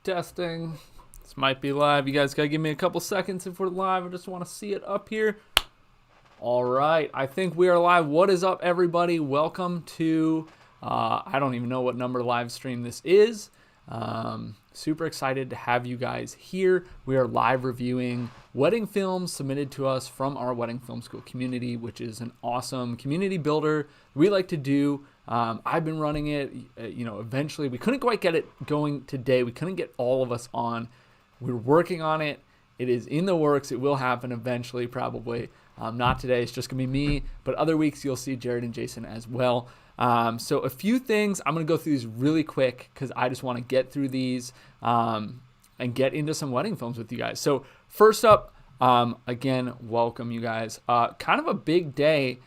Testing. This might be live. You guys gotta give me a couple seconds if we're live. I just want to see it up here. All right, I think we are live. What is up, everybody? Welcome to, I don't even know what number live stream this is. Super excited to have you guys here. We are live reviewing wedding films submitted to us from our Wedding Film School community, which is an awesome community builder we like to do. I've been running it, eventually we couldn't quite get it going today. We couldn't get all of us on. We're working on it. It is in the works. It will happen eventually, probably. Not today. It's just going to be me. But other weeks, you'll see Jared and Jason as well. So a few things. I'm going to go through these really quick because I just want to get through these and get into some wedding films with you guys. So first up, again, welcome you guys. Kind of a big day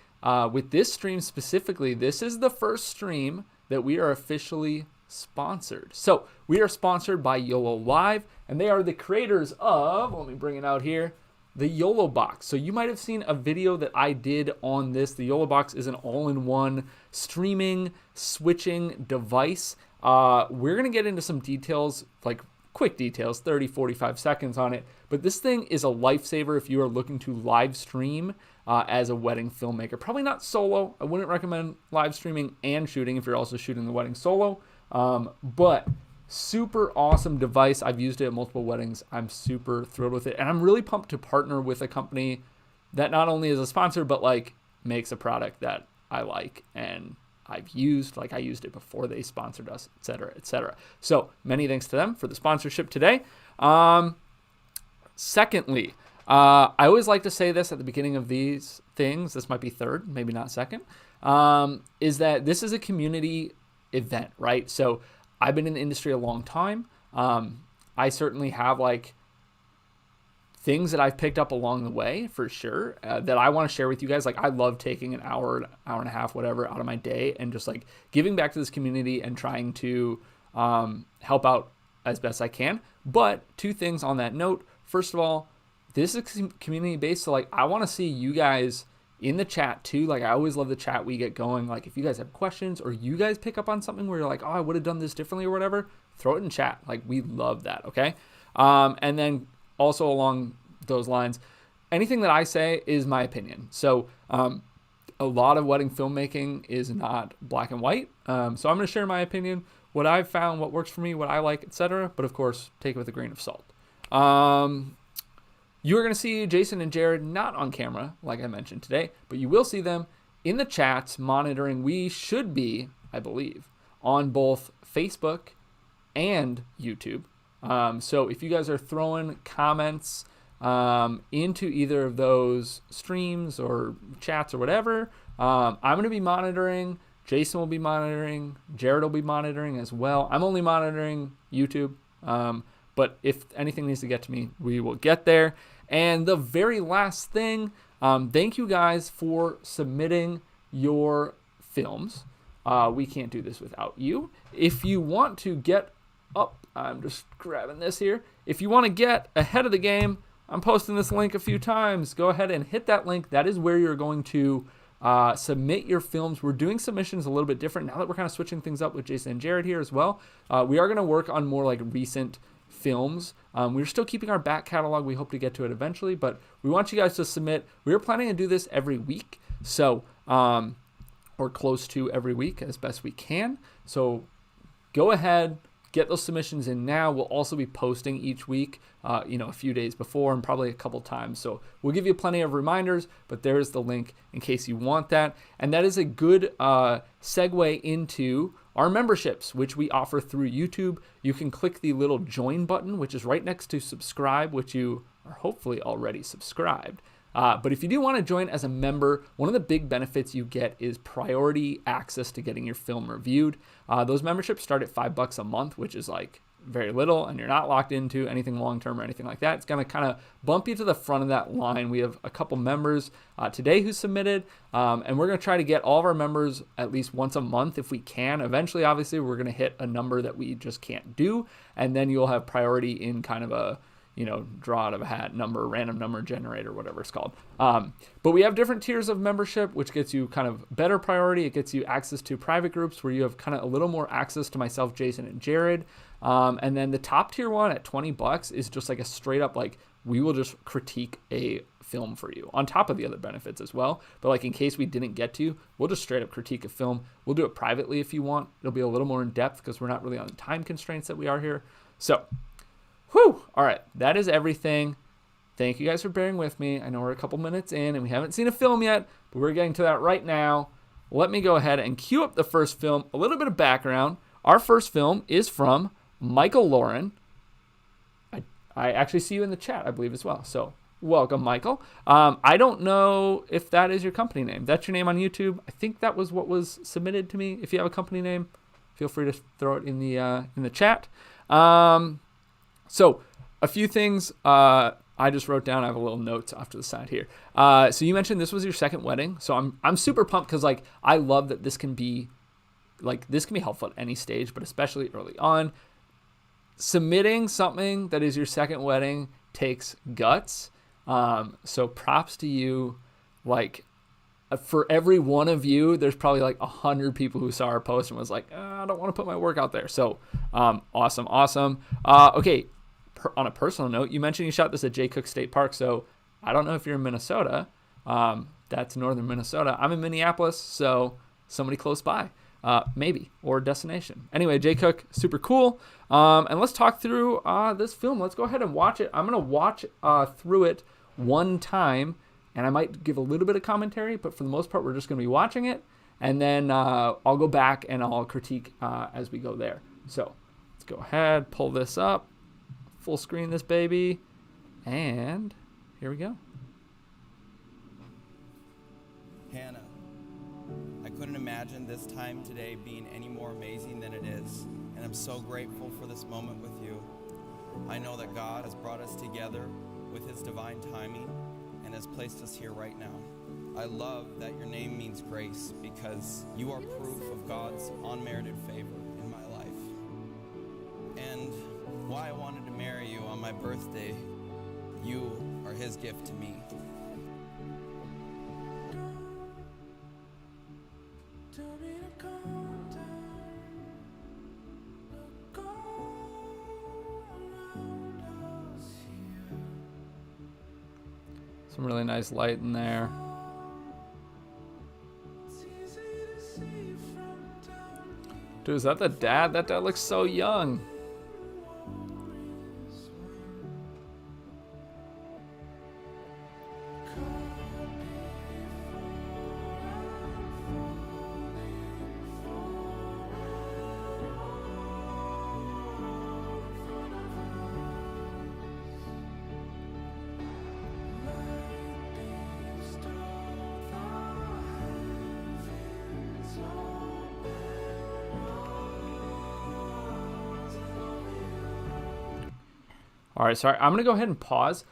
with this stream specifically. This is the first stream that we are officially sponsored. So we are sponsored by YOLO Live, and they are the creators of, let me bring it out here, the YoloBox. So you might have seen a video that I did on this. The YoloBox is an all-in-one streaming, switching device. We're going to get into some details, like quick details, 30, 45 seconds on it. But this thing is a lifesaver if you are looking to live stream as a wedding filmmaker. Probably not solo. I wouldn't recommend live streaming and shooting if you're also shooting the wedding solo. But super awesome device. I've used it at multiple weddings. I'm super thrilled with it. And I'm really pumped to partner with a company that not only is a sponsor, but like makes a product that I like and I've used. Like I used it before they sponsored us, et cetera, et cetera. So many thanks to them for the sponsorship today. Secondly, I always like to say this at the beginning of these things. This might be third, maybe not second, is that this is a community event, right? So I've been in the industry a long time. I certainly have like things that I've picked up along the way for sure that I want to share with you guys. Like I love taking an hour and a half, whatever, out of my day and just like giving back to this community and trying to help out as best I can. But two things on that note. First of all, this is community based. So like I want to see you guys in the chat too. Like I always love the chat we get going. Like if you guys have questions or you guys pick up on something where you're like, oh, I would have done this differently or whatever, throw it in chat. Like we love that. Okay. And then also along those lines, anything that I say is my opinion. So a lot of wedding filmmaking is not black and white. So I'm going to share my opinion, what I've found, what works for me, what I like, etc. But of course, take it with a grain of salt. You are going to see Jason and Jared not on camera, like I mentioned today, but you will see them in the chats monitoring. We should be, I believe, on both Facebook and YouTube. So if you guys are throwing comments into either of those streams or chats or whatever, I'm going to be monitoring. Jason will be monitoring. Jared will be monitoring as well. I'm only monitoring YouTube. But if anything needs to get to me, we will get there. And the very last thing, thank you guys for submitting your films. We can't do this without you. If you want to get up, I'm just grabbing this here. If you want to get ahead of the game, I'm posting this link a few times. Go ahead and hit that link. That is where you're going to submit your films. We're doing submissions a little bit different now that we're kind of switching things up with Jason and Jared here as well. We are going to work on more like recent films. We're still keeping our back catalog. We hope to get to it eventually, but we want you guys to submit. We are planning to do this every week, so or close to every week as best we can. So go ahead, get those submissions in now. We'll also be posting each week, a few days before and probably a couple times. So we'll give you plenty of reminders, but there's the link in case you want that. And that is a good segue into our memberships, which we offer through YouTube. You can click the little join button, which is right next to subscribe, which you are hopefully already subscribed. But if you do want to join as a member, one of the big benefits you get is priority access to getting your film reviewed. Those memberships start at $5 a month, which is like very little, and you're not locked into anything long-term or anything like that. It's going to kind of bump you to the front of that line. We have a couple members today who submitted, and we're going to try to get all of our members at least once a month if we can. Eventually, obviously, we're going to hit a number that we just can't do, and then you'll have priority in kind of a draw out of a hat number, random number generator, whatever it's called. But we have different tiers of membership, which gets you kind of better priority. It gets you access to private groups where you have kind of a little more access to myself, Jason, and Jared. And then the top tier one at $20 is just like a straight up, like, we will just critique a film for you on top of the other benefits as well. But like, in case we didn't get to, we'll just straight up critique a film. We'll do it privately if you want. It'll be a little more in depth because we're not really on the time constraints that we are here. So, all right, that is everything. Thank you guys for bearing with me. I know we're a couple minutes in and we haven't seen a film yet, but we're getting to that right now. Let me go ahead and cue up the first film. A little bit of background. Our first film is from Michael Lauren. I actually see you in the chat, I believe, as well. So welcome, Michael. I don't know if that is your company name. That's your name on YouTube. I think that was what was submitted to me. If you have a company name, feel free to throw it in the chat. So a few things I just wrote down. I have a little notes off to the side here. So you mentioned this was your second wedding. So I'm super pumped because, like, I love that this can be helpful at any stage, but especially early on. Submitting something that is your second wedding takes guts. So props to you. Like, for every one of you, there's probably like 100 people who saw our post and was like, I don't want to put my work out there. So awesome. Okay, on a personal note, you mentioned you shot this at Jay Cook State Park. So I don't know if you're in Minnesota. That's northern Minnesota. I'm in Minneapolis, so somebody close by. Maybe, or destination. Anyway, Jay Cook, super cool. And let's talk through this film. Let's go ahead and watch it. I'm going to watch through it one time, and I might give a little bit of commentary, but for the most part, we're just going to be watching it. And then I'll go back and I'll critique as we go there. So let's go ahead, pull this up, full screen this baby, and here we go. Hannah, I couldn't imagine this time today being any more amazing than it is, and I'm so grateful for this moment with you. I know that God has brought us together with His divine timing and has placed us here right now. I love that your name means grace because you are proof of God's unmerited favor in my life. And why I wanted to marry you on my birthday, you are His gift to me. Some really nice light in there. Dude, is that the dad? That dad looks so young. All right, sorry. I'm going to go ahead and pause.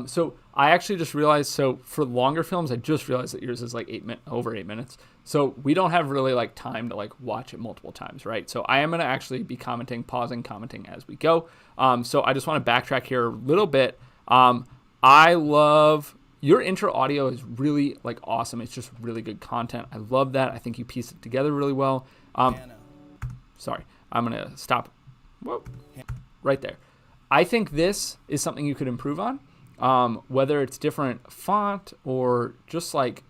So I actually just realized, so for longer films, I just realized that yours is like over 8 minutes. So we don't have really like time to like watch it multiple times, right? So I am going to actually be pausing, commenting as we go. So I just want to backtrack here a little bit. I love your intro audio is really like awesome. It's just really good content. I love that. I think you pieced it together really well. Sorry, I'm going to stop. Whoa, right there. I think this is something you could improve on, whether it's different font or just like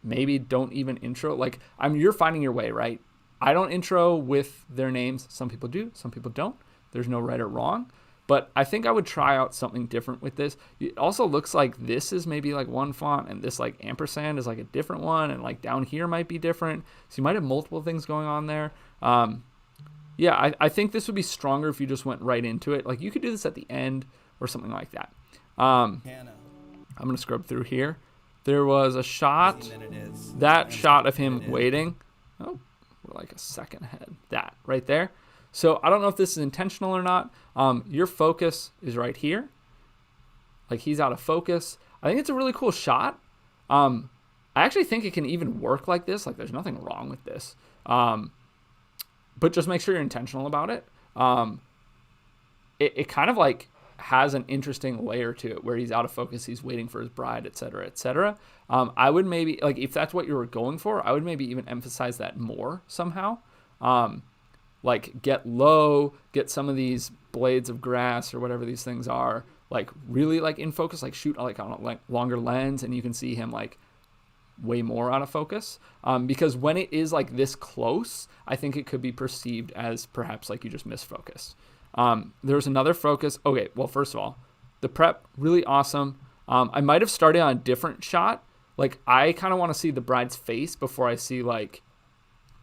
maybe don't even intro. Like you're finding your way, right? I don't intro with their names. Some people do, some people don't. There's no right or wrong, but I think I would try out something different with this. It also looks like this is maybe like one font and this like ampersand is like a different one, and like down here might be different. So you might have multiple things going on there. Yeah, I think this would be stronger if you just went right into it. Like you could do this at the end or something like that. I'm going to scrub through here. There was a shot, that shot of him waiting. Oh, we're like a second ahead. That right there. So I don't know if this is intentional or not. Your focus is right here. Like he's out of focus. I think it's a really cool shot. I actually think it can even work like this. Like there's nothing wrong with this. But just make sure you're intentional about it. It kind of like has an interesting layer to it where he's out of focus, he's waiting for his bride, etc., etc. I would maybe, like, if that's what you were going for, I would maybe even emphasize that more somehow. Like, get low, get some of these blades of grass or whatever these things are, like, really, like, in focus, like, shoot, like, on a like longer lens, and you can see him, like, way more out of focus. Because when it is, like, this close, I think it could be perceived as perhaps, like, you just missed focus. There's another focus. Okay, well, first of all, the prep, really awesome. I might have started on a different shot. Like, I kind of want to see the bride's face before I see, like,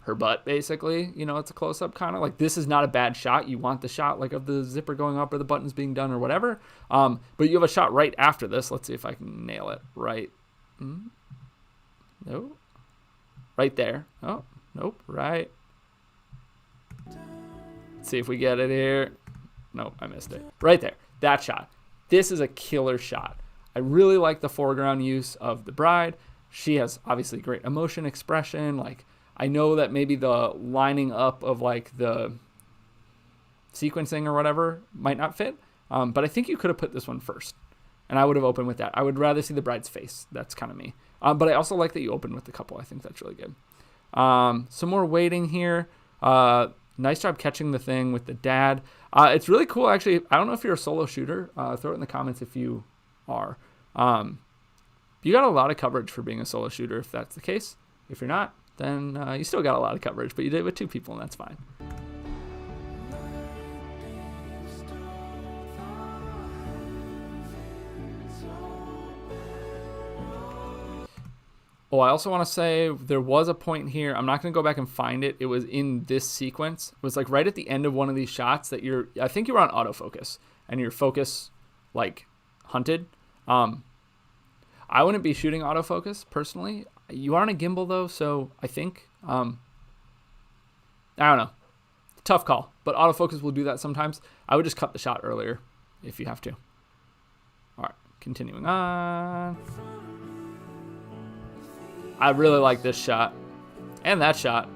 her butt, basically. You know, it's a close-up kind of. Like, this is not a bad shot. You want the shot, like, of the zipper going up or the buttons being done or whatever. But you have a shot right after this. Let's see if I can nail it. Right. No. Right there. Oh, nope. Right. Let's see if we get it here. Nope, I missed it. Right there. That shot. This is a killer shot. I really like the foreground use of the bride. She has obviously great emotion expression. Like, I know that maybe the lining up of, like, the sequencing or whatever might not fit, but I think you could have put this one first, and I would have opened with that. I would rather see the bride's face. That's kind of me. But I also like that you opened with the couple. I think that's really good. Some more waiting here. Nice job catching the thing with the dad. It's really cool, actually. I don't know if you're a solo shooter. Throw it in the comments if you are. You got a lot of coverage for being a solo shooter if that's the case. If you're not, then you still got a lot of coverage, but you did it with 2 people, and that's fine. Oh, I also want to say there was a point here. I'm not going to go back and find it. It was in this sequence. It was like right at the end of one of these shots that I think you were on autofocus and your focus like hunted. I wouldn't be shooting autofocus personally. You are on a gimbal though, so I think, I don't know. Tough call, but autofocus will do that sometimes. I would just cut the shot earlier if you have to. All right, continuing on. I really like this shot and that shot.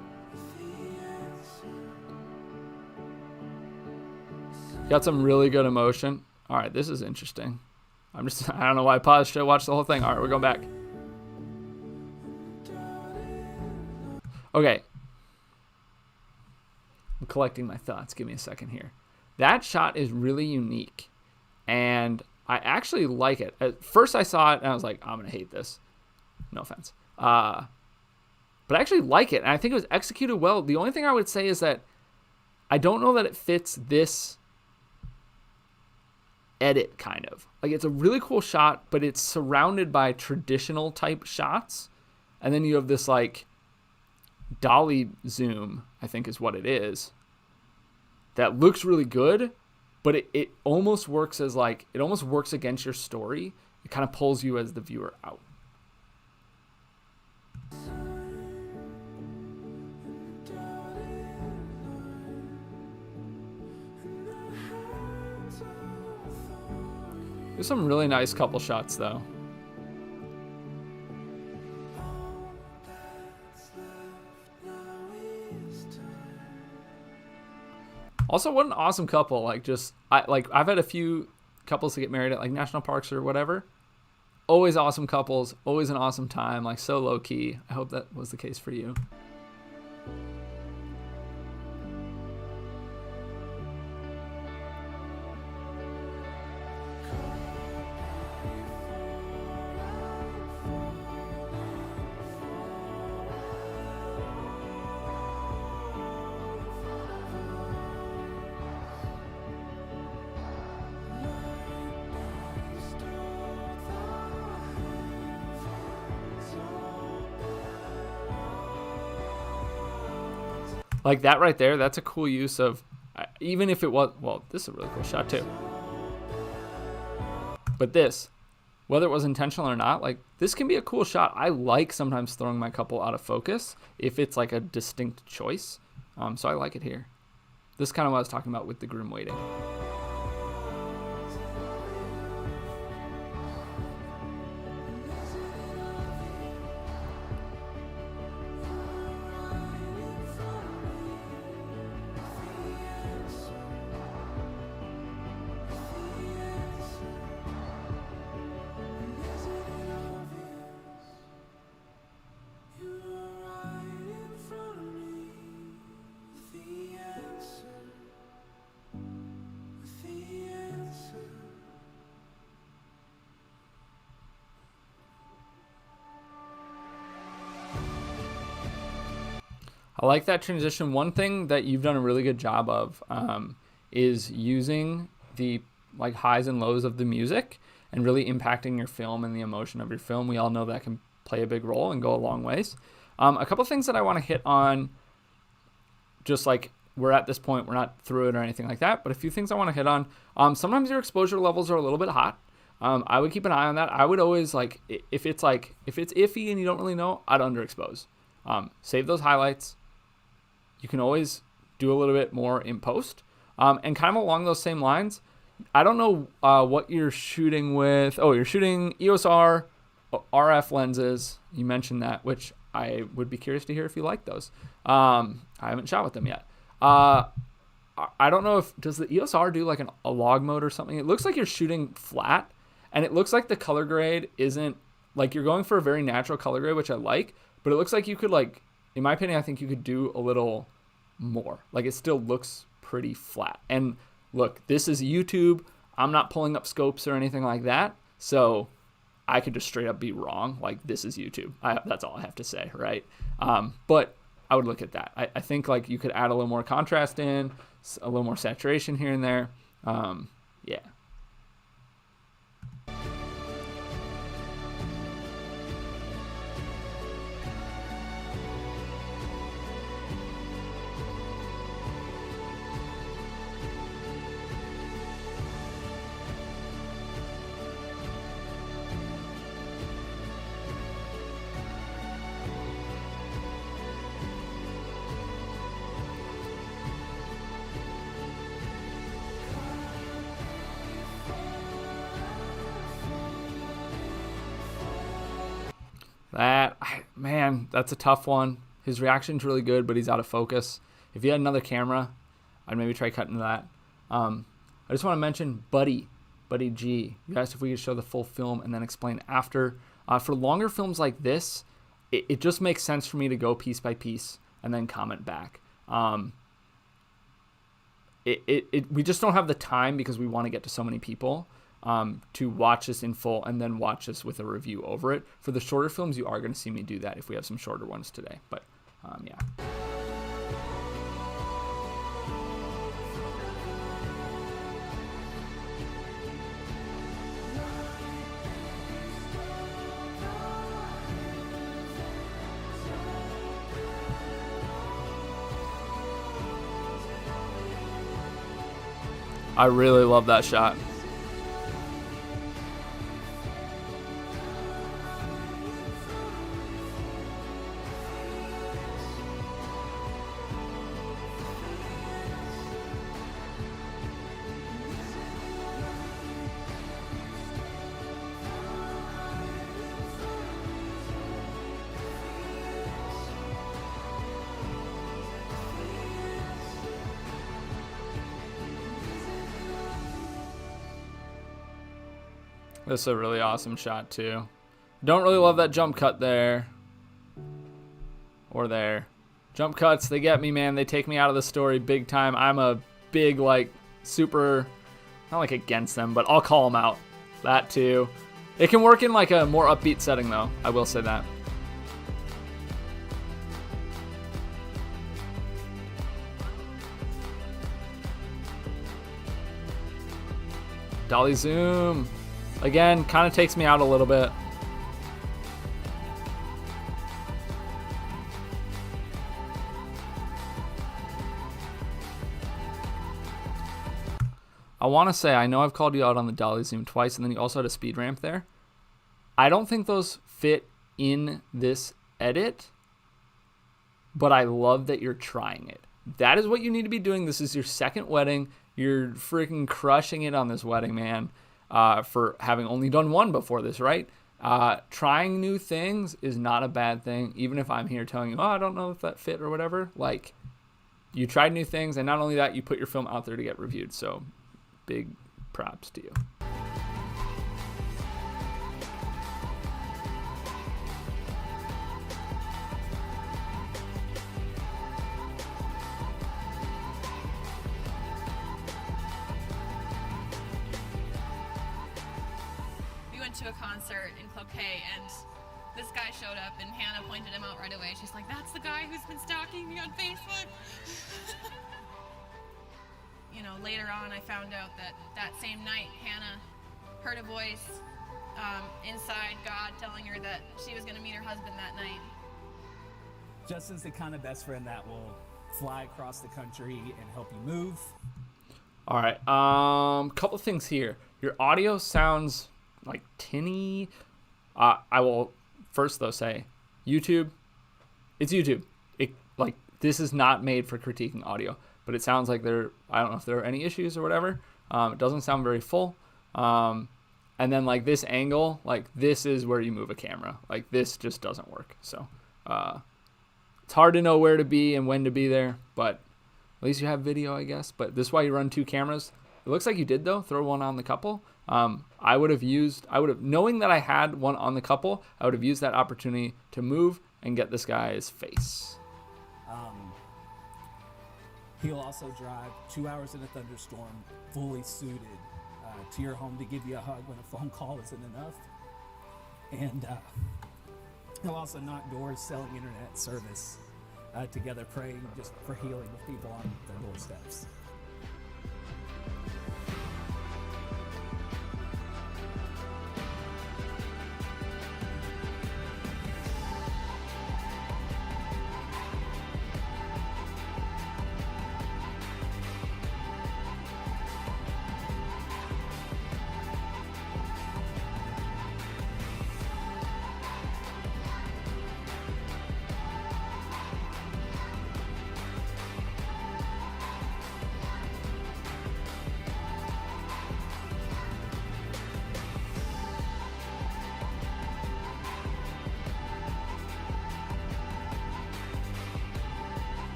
Got some really good emotion. All right, this is interesting. I don't know why I paused. Should I watch the whole thing? All right, we're going back. Okay. I'm collecting my thoughts. Give me a second here. That shot is really unique, and I actually like it. At first I saw it, and I was like, I'm going to hate this. No offense. But I actually like it, and I think it was executed well. The only thing I would say is that I don't know that it fits this edit, kind of. Like, it's a really cool shot, but it's surrounded by traditional type shots, and then you have this, like, dolly zoom, I think is what it is, that looks really good, but it almost works as, like, it almost works against your story. It kind of pulls you as the viewer out. There's some really nice couple shots, though. Also, what an awesome couple. Like, I've had a few couples to get married at, like, national parks or whatever. Always awesome couples. Always an awesome time. Like, so low key. I hope that was the case for you. Like that right there, that's a cool use of, even if it was, well, this is a really cool shot too. But this, whether it was intentional or not, like, this can be a cool shot. I like sometimes throwing my couple out of focus if it's like a distinct choice. So I like it here. This is kind of what I was talking about with the groom waiting. I like that transition. One thing that you've done a really good job of is using the like highs and lows of the music and really impacting your film and the emotion of your film. We all know that can play a big role and go a long ways. A couple things that I want to hit on, just like we're at this point, we're not through it or anything like that, but a few things I want to hit on. Sometimes your exposure levels are a little bit hot. I would keep an eye on that. I would always like, if it's iffy and you don't really know, I'd underexpose. Save those highlights. You can always do a little bit more in post. And kind of along those same lines, I don't know what you're shooting with. Oh, you're shooting EOS R, RF lenses. You mentioned that, which I would be curious to hear if you like those. I haven't shot with them yet. I don't know does the EOS R do like a log mode or something? It looks like you're shooting flat, and it looks like the color grade isn't, like you're going for a very natural color grade, which I like, but it looks like you could, like, in my opinion, I think you could do a little more. Like, it still looks pretty flat. And look, this is YouTube. I'm not pulling up scopes or anything like that, so I could just straight up be wrong. Like, this is YouTube. That's all I have to say, right? But I would look at that. I think like you could add a little more contrast in, a little more saturation here and there. Yeah. That's a tough one. His reaction's really good, but he's out of focus. If you had another camera, I'd maybe try cutting to that. I just want to mention Buddy G. You asked if we could show the full film and then explain after. For longer films like this, it just makes sense for me to go piece by piece and then comment back. We just don't have the time because we want to get to so many people to watch this in full and then watch this with a review over it. For the shorter films, you are going to see me do that if we have some shorter ones today. But yeah. I really love that shot. This is a really awesome shot too. Don't really love that jump cut there. Or there. Jump cuts, they get me, man. They take me out of the story big time. I'm a big, like, super, not like against them, but I'll call them out. That too. It can work in like a more upbeat setting though. I will say that. Dolly zoom. Again, kind of takes me out a little bit. I want to say, I know I've called you out on the dolly zoom twice, and then you also had a speed ramp there. I don't think those fit in this edit, but I love that you're trying it. That is what you need to be doing. This is your second wedding. You're freaking crushing it on this wedding, man. For having only done one before this, right? Trying new things is not a bad thing, even if I'm here telling you, oh, I don't know if that fit or whatever. Like, you tried new things, and not only that, you put your film out there to get reviewed. So, big props to you. To a concert in Club K, and this guy showed up, and Hannah pointed him out right away. She's like, that's the guy who's been stalking me on Facebook. Later on, I found out that same night, Hannah heard a voice inside God telling her that she was going to meet her husband that night. Justin's the kind of best friend that will fly across the country and help you move. All right. Couple things here. Your audio sounds like tinny. I will first though say, YouTube. It's YouTube. This is not made for critiquing audio, but it sounds like I don't know if there are any issues or whatever. It doesn't sound very full. And then like this angle, like this is where you move a camera. Like this just doesn't work. So it's hard to know where to be and when to be there, but at least you have video, I guess. But this is why you run 2 cameras. It looks like you did though. Throw one on the couple. I would have knowing that I had one on the couple, I would have used that opportunity to move and get this guy's face. He'll also drive 2 hours in a thunderstorm, fully suited, to your home to give you a hug when a phone call isn't enough. And he'll also knock doors, selling internet service, together praying just for healing with people on their doorsteps.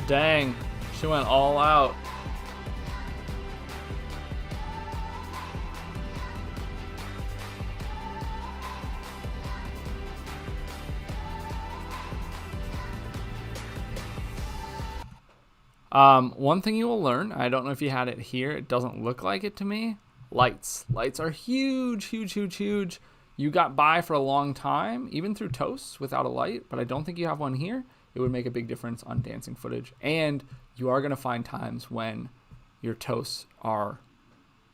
Dang, she went all out. One thing you will learn, I don't know if you had it here, it doesn't look like it to me. Lights. Lights are huge, huge, huge, huge. You got by for a long time, even through toasts without a light, but I don't think you have one here. It would make a big difference on dancing footage. And you are going to find times when your toasts are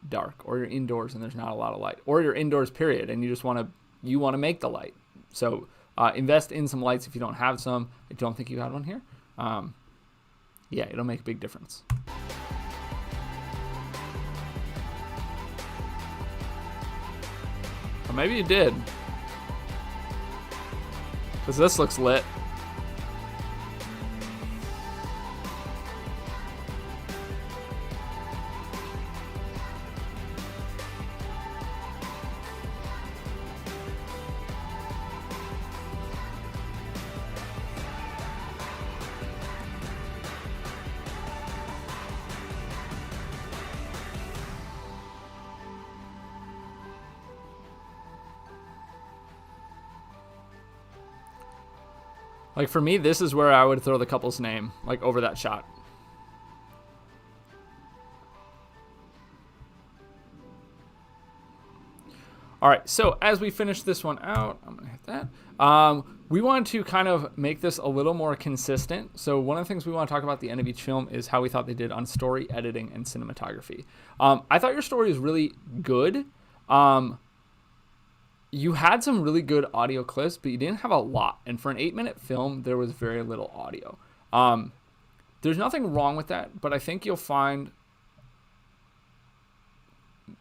dark, or you're indoors and there's not a lot of light, or you're indoors period and you just want to make the light. So invest in some lights if you don't have some. I don't think you had one here. Yeah, it'll make a big difference. Or maybe you did, because this looks lit. Like for me, this is where I would throw the couple's name, like over that shot. All right, so as we finish this one out, I'm gonna hit that. We want to kind of make this a little more consistent. So one of the things we want to talk about at the end of each film is how we thought they did on story, editing, and cinematography. I thought your story was really good. You had some really good audio clips, but you didn't have a lot. And for an 8-minute film, there was very little audio. There's nothing wrong with that, but I think you'll find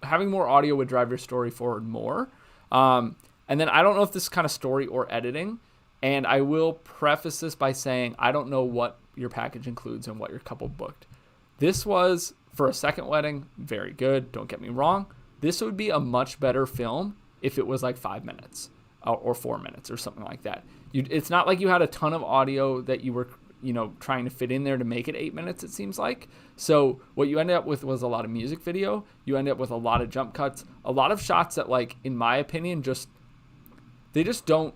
having more audio would drive your story forward more. And then I don't know if this is kind of story or editing. And I will preface this by saying I don't know what your package includes and what your couple booked. This was, for a second wedding, very good. Don't get me wrong. This would be a much better film if it was like 5 minutes or 4 minutes or something like that. It's not like you had a ton of audio that you were, trying to fit in there to make it 8 minutes, it seems like. So what you ended up with was a lot of music video. You ended up with a lot of jump cuts, a lot of shots that, like, in my opinion, they just don't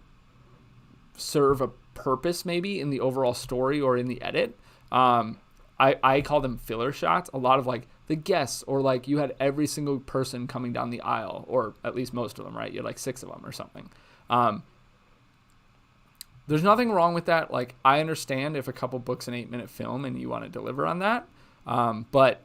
serve a purpose maybe in the overall story or in the edit. I call them filler shots, a lot of like the guests, or like you had every single person coming down the aisle, or at least most of them, right? You had like 6 of them or something. There's nothing wrong with that. Like, I understand if a couple books an 8-minute film and you want to deliver on that. But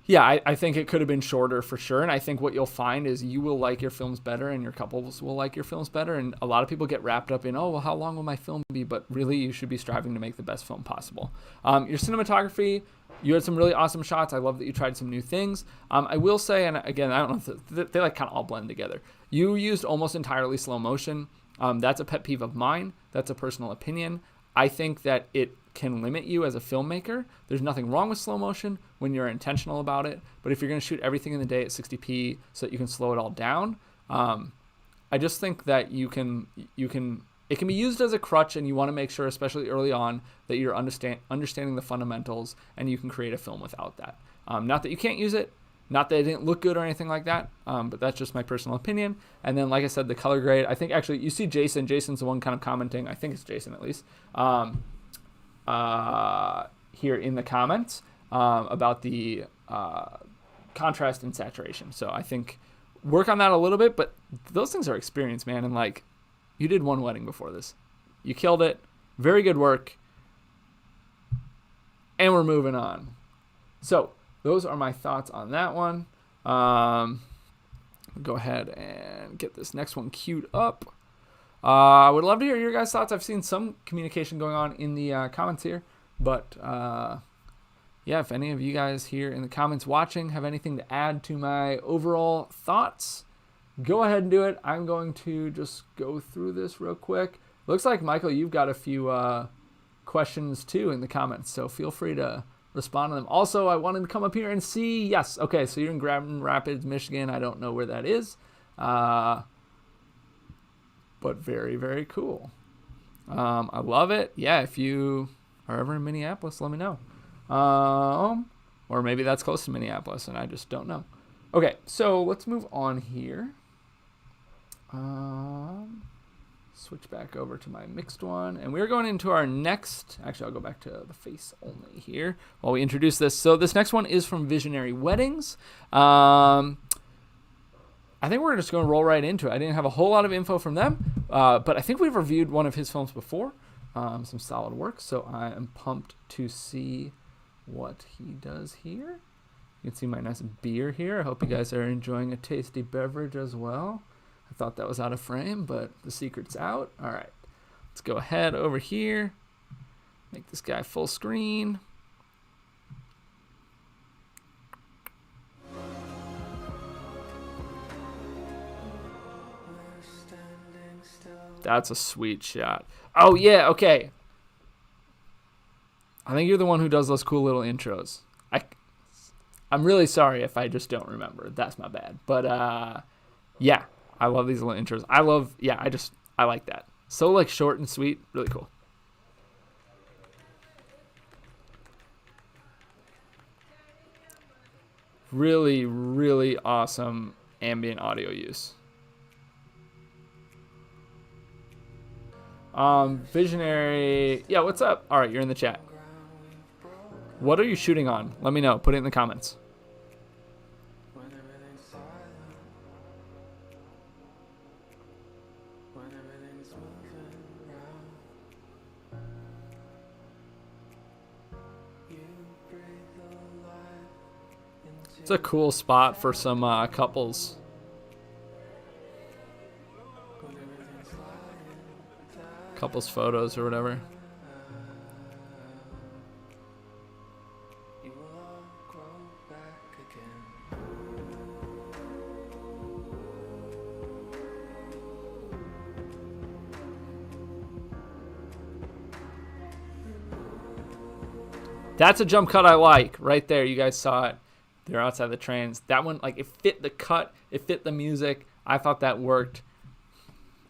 yeah, I think it could have been shorter for sure. And I think what you'll find is you will like your films better and your couples will like your films better. And a lot of people get wrapped up in, oh, well, how long will my film be? But really, you should be striving to make the best film possible. Your cinematography, you had some really awesome shots. I love that you tried some new things. I will say, and again, I don't know if they like kind of all blend together. You used almost entirely slow motion. That's a pet peeve of mine. That's a personal opinion. I think that it can limit you as a filmmaker. There's nothing wrong with slow motion when you're intentional about it. But if you're going to shoot everything in the day at 60p so that you can slow it all down, I just think that it can be used as a crutch, and you want to make sure, especially early on, that you're understanding the fundamentals and you can create a film without that. Not that you can't use it, not that it didn't look good or anything like that, but that's just my personal opinion. And then, like I said, the color grade, I think actually you see Jason. Jason's the one kind of commenting. I think it's Jason at least. Here in the comments about the contrast and saturation. So I think work on that a little bit, but those things are experience, man. And like, you did one wedding before this. You killed it. Very good work. And we're moving on. So those are my thoughts on that one. Go ahead and get this next one queued up. I would love to hear your guys' thoughts. I've seen some communication going on in the comments here. But, yeah, if any of you guys here in the comments watching have anything to add to my overall thoughts, go ahead and do it. I'm going to just go through this real quick. Looks like, Michael, you've got a few questions, too, in the comments. So feel free to respond to them. Also, I wanted to come up here and see. Yes, okay, so you're in Grand Rapids, Michigan. I don't know where that is. But very, very cool. I love it. Yeah, if you are ever in Minneapolis, let me know. Or maybe that's close to Minneapolis and I just don't know. Okay, so let's move on here. Switch back over to my mixed one. And we're going into our next... Actually, I'll go back to the face only here while we introduce this. So this next one is from Visionary Weddings. I think we're just going to roll right into it. I didn't have a whole lot of info from them, but I think we've reviewed one of his films before. Some solid work, so I am pumped to see what he does here. You can see my nice beer here. I hope you guys are enjoying a tasty beverage as well. I thought that was out of frame, but the secret's out. All right, let's go ahead over here. Make this guy full screen. That's a sweet shot. Oh, yeah, okay. I think you're the one who does those cool little intros. I'm really sorry if I just don't remember. That's my bad. But, yeah, I love these little intros. I like that. So, like, short and sweet. Really cool. Really, really awesome ambient audio use. Visionary. Yeah, what's up? All right, you're in the chat. What are you shooting on? Let me know. Put it in the comments. It's a cool spot for some couples. Couples photos or whatever. That's a jump cut I like. Right there, you guys saw it. They're outside the trains. That one, like, it fit the cut. It fit the music. I thought that worked.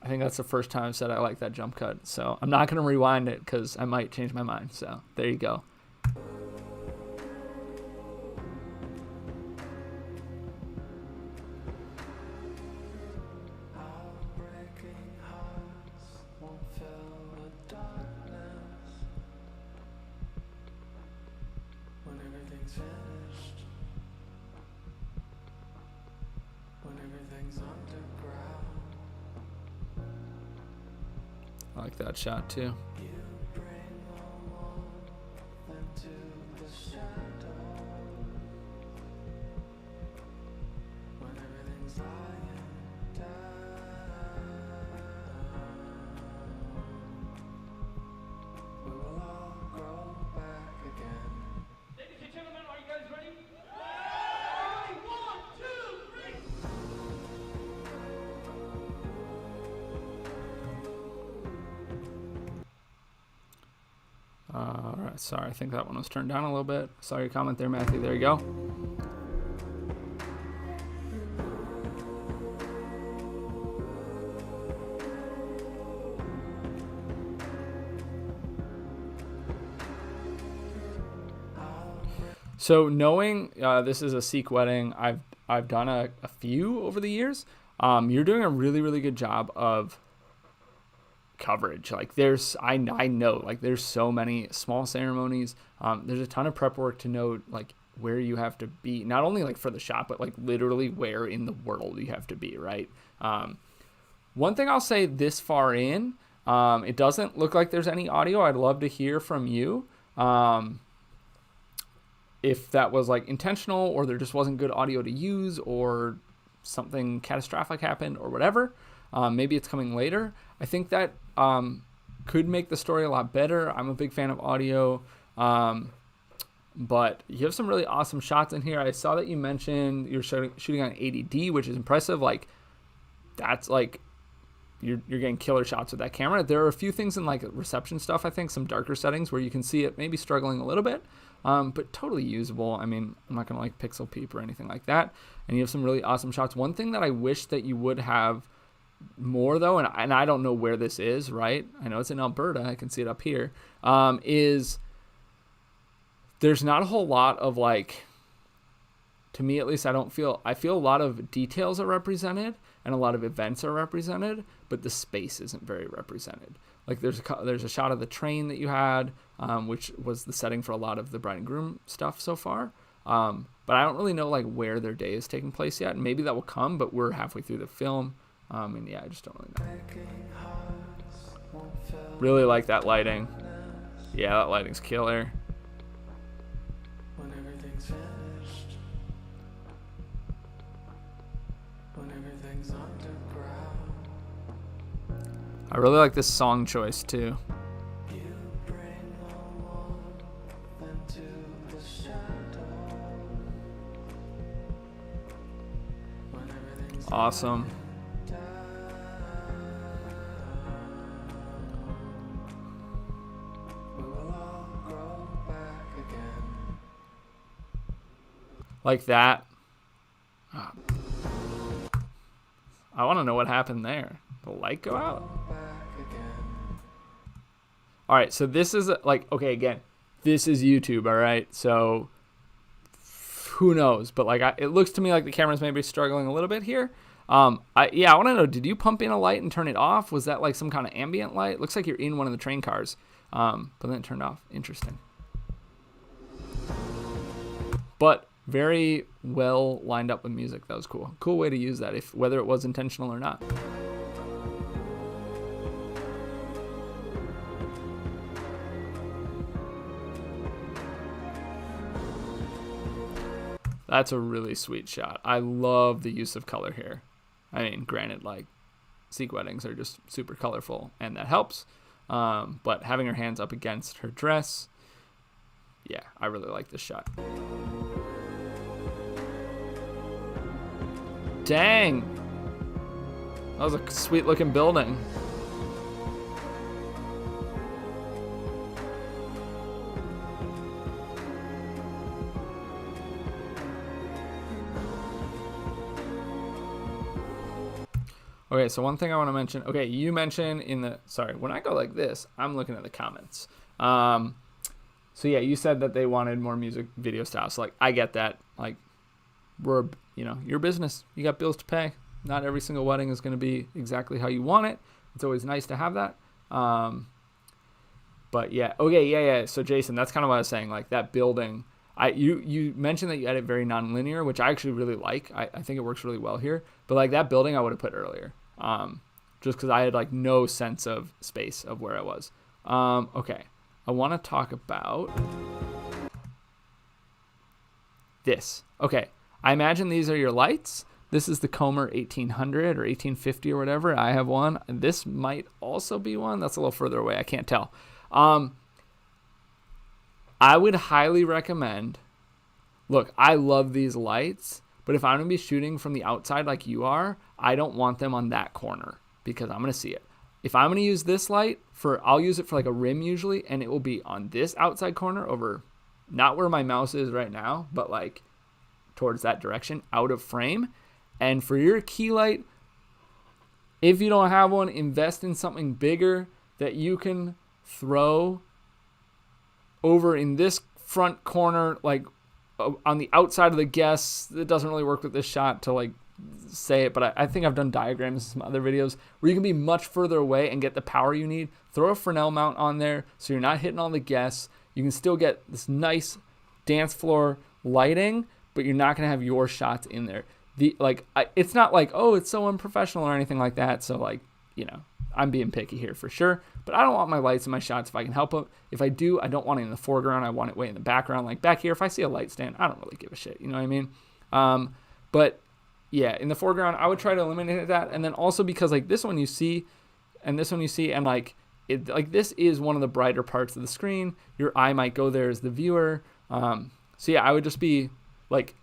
I think that's the first time I've said I like that jump cut. So I'm not going to rewind it because I might change my mind. So there you go. when everything's underground. I like that shot too. You bring the warmth into the shadow when everything's lying down. We will all grow back again. Ladies and gentlemen, are you guys ready? Ready? 1, 2, 3. All right, sorry, I think that one was turned down a little bit. Saw your comment there, Matthew. There you go. So knowing this is a Sikh wedding, I've done a few over the years. You're doing a really, really good job of coverage. Like I know like there's so many small ceremonies. There's a ton of prep work to know like where you have to be, not only like for the shot, but like literally where in the world you have to be, right? One thing I'll say this far in, it doesn't look like there's any audio. I'd love to hear from you. If that was like intentional or there just wasn't good audio to use or something catastrophic happened or whatever. Maybe it's coming later. I think that could make the story a lot better. I'm a big fan of audio. But you have some really awesome shots in here. I saw that you mentioned you're shooting on 80D, which is impressive. Like that's like you're getting killer shots with that camera. There are a few things in like reception stuff, I think, some darker settings where you can see it maybe struggling a little bit. But totally usable. I mean, I'm not going to like pixel peep or anything like that. And you have some really awesome shots. One thing that I wish that you would have more though, and I don't know where this is, right? I know it's in Alberta. I can see it up here. Is there's not a whole lot of like, to me at least, I feel a lot of details are represented and a lot of events are represented, but the space isn't very represented. Like there's a shot of the train that you had, which was the setting for a lot of the bride and groom stuff so far. But I don't really know like where their day is taking place yet. And maybe that will come, but we're halfway through the film. And yeah, I just don't really know. Really like that lighting. Yeah, that lighting's killer. When everything's finished, when everything's underground, I really like this song choice too. you bring the warmth into the shadow. When everything's Awesome. down, we will all grow back again. Like that. I want to know what happened there. The light go out? Back again. All right, so this is like, okay, again, this is YouTube, all right? So who knows? But like, it looks to me like the camera's maybe struggling a little bit here. I want to know, did you pump in a light and turn it off? Was that like some kind of ambient light? Looks like you're in one of the train cars, but then it turned off. Interesting. But very well lined up with music. That was cool. Cool way to use that, if whether it was intentional or not. That's a really sweet shot. I love the use of color here. I mean, granted, like Sikh weddings are just super colorful, and that helps. But having her hands up against her dress, yeah, I really like this shot. Dang. That was a sweet looking building. Okay, so one thing I want to mention. Okay, you mentioned when I go like this, I'm looking at the comments. So yeah, you said that they wanted more music video style. So like, I get that. Like, we're, your business. You got bills to pay. Not every single wedding is going to be exactly how you want it. It's always nice to have that. But yeah, okay, yeah. So Jason, that's kind of what I was saying. Like that building, You mentioned that you edit very non-linear, which I actually really like. I think it works really well here. But like that building I would have put earlier, just because I had like no sense of space of where I was. Okay, I want to talk about this. Okay, I imagine these are your lights. This is the Comer 1800 or 1850 or whatever. I have one. This might also be one. That's a little further away. I can't tell. I would highly recommend, look, I love these lights, but if I'm going to be shooting from the outside like you are, I don't want them on that corner because I'm going to see it. If I'm going to use this light I'll use it for like a rim usually, and it will be on this outside corner over, not where my mouse is right now, but like towards that direction, out of frame. And for your key light, if you don't have one, invest in something bigger that you can throw over in this front corner, like on the outside of the guests. It doesn't really work with this shot to like say it, but I think I've done diagrams in some other videos where you can be much further away and get the power you need. Throw a Fresnel mount on there so you're not hitting all the guests. You can still get this nice dance floor lighting, but you're not going to have your shots in there. It's not like, oh, it's so unprofessional or anything like that. So like, I'm being picky here for sure, but I don't want my lights in my shots if I can help it. If I do, I don't want it in the foreground. I want it way in the background. Like back here, if I see a light stand, I don't really give a shit. You know what I mean? But yeah, in the foreground, I would try to eliminate that. And then also because like this one you see, and this one you see, and like this is one of the brighter parts of the screen. Your eye might go there as the viewer. So yeah, I would just be like,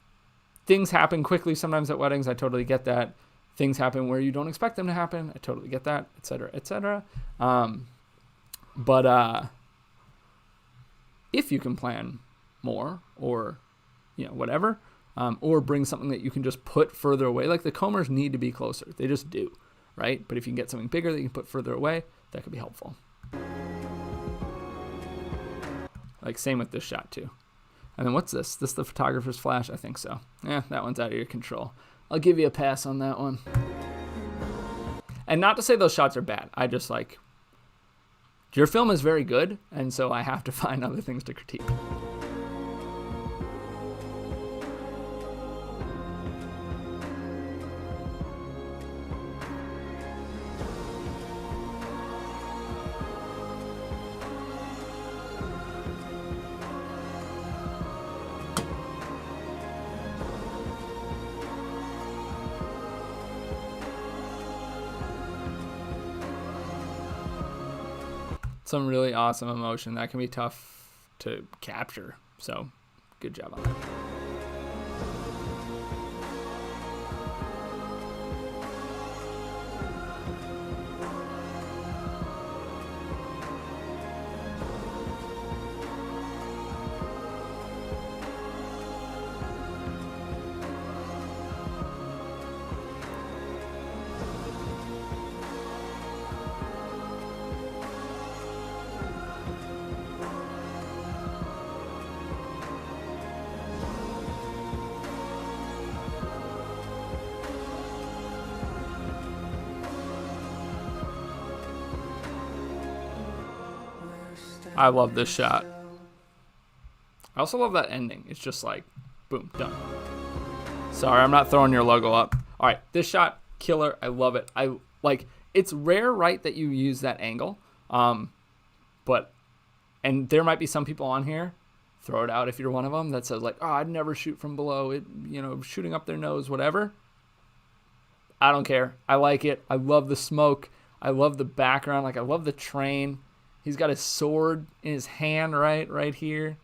things happen quickly sometimes at weddings. I totally get that. Things happen where you don't expect them to happen. I totally get that, et cetera, et cetera. But if you can plan more or, whatever, or bring something that you can just put further away, like the Comers need to be closer. They just do, right? But if you can get something bigger that you can put further away, that could be helpful. Like same with this shot too. And then what's this? This the photographer's flash? I think so. Yeah, that one's out of your control. I'll give you a pass on that one. And not to say those shots are bad. I just like, your film is very good, and so I have to find other things to critique. Some really awesome emotion that can be tough to capture. So good job on that. I love this shot. I also love that ending. It's just like, boom, done. Sorry, I'm not throwing your logo up. All right, this shot, killer. I love it. It's rare, right, that you use that angle. And there might be some people on here, throw it out if you're one of them, that says like, oh, I'd never shoot from below it, shooting up their nose, whatever. I don't care. I like it. I love the smoke. I love the background. Like, I love the train. He's got his sword in his hand right here.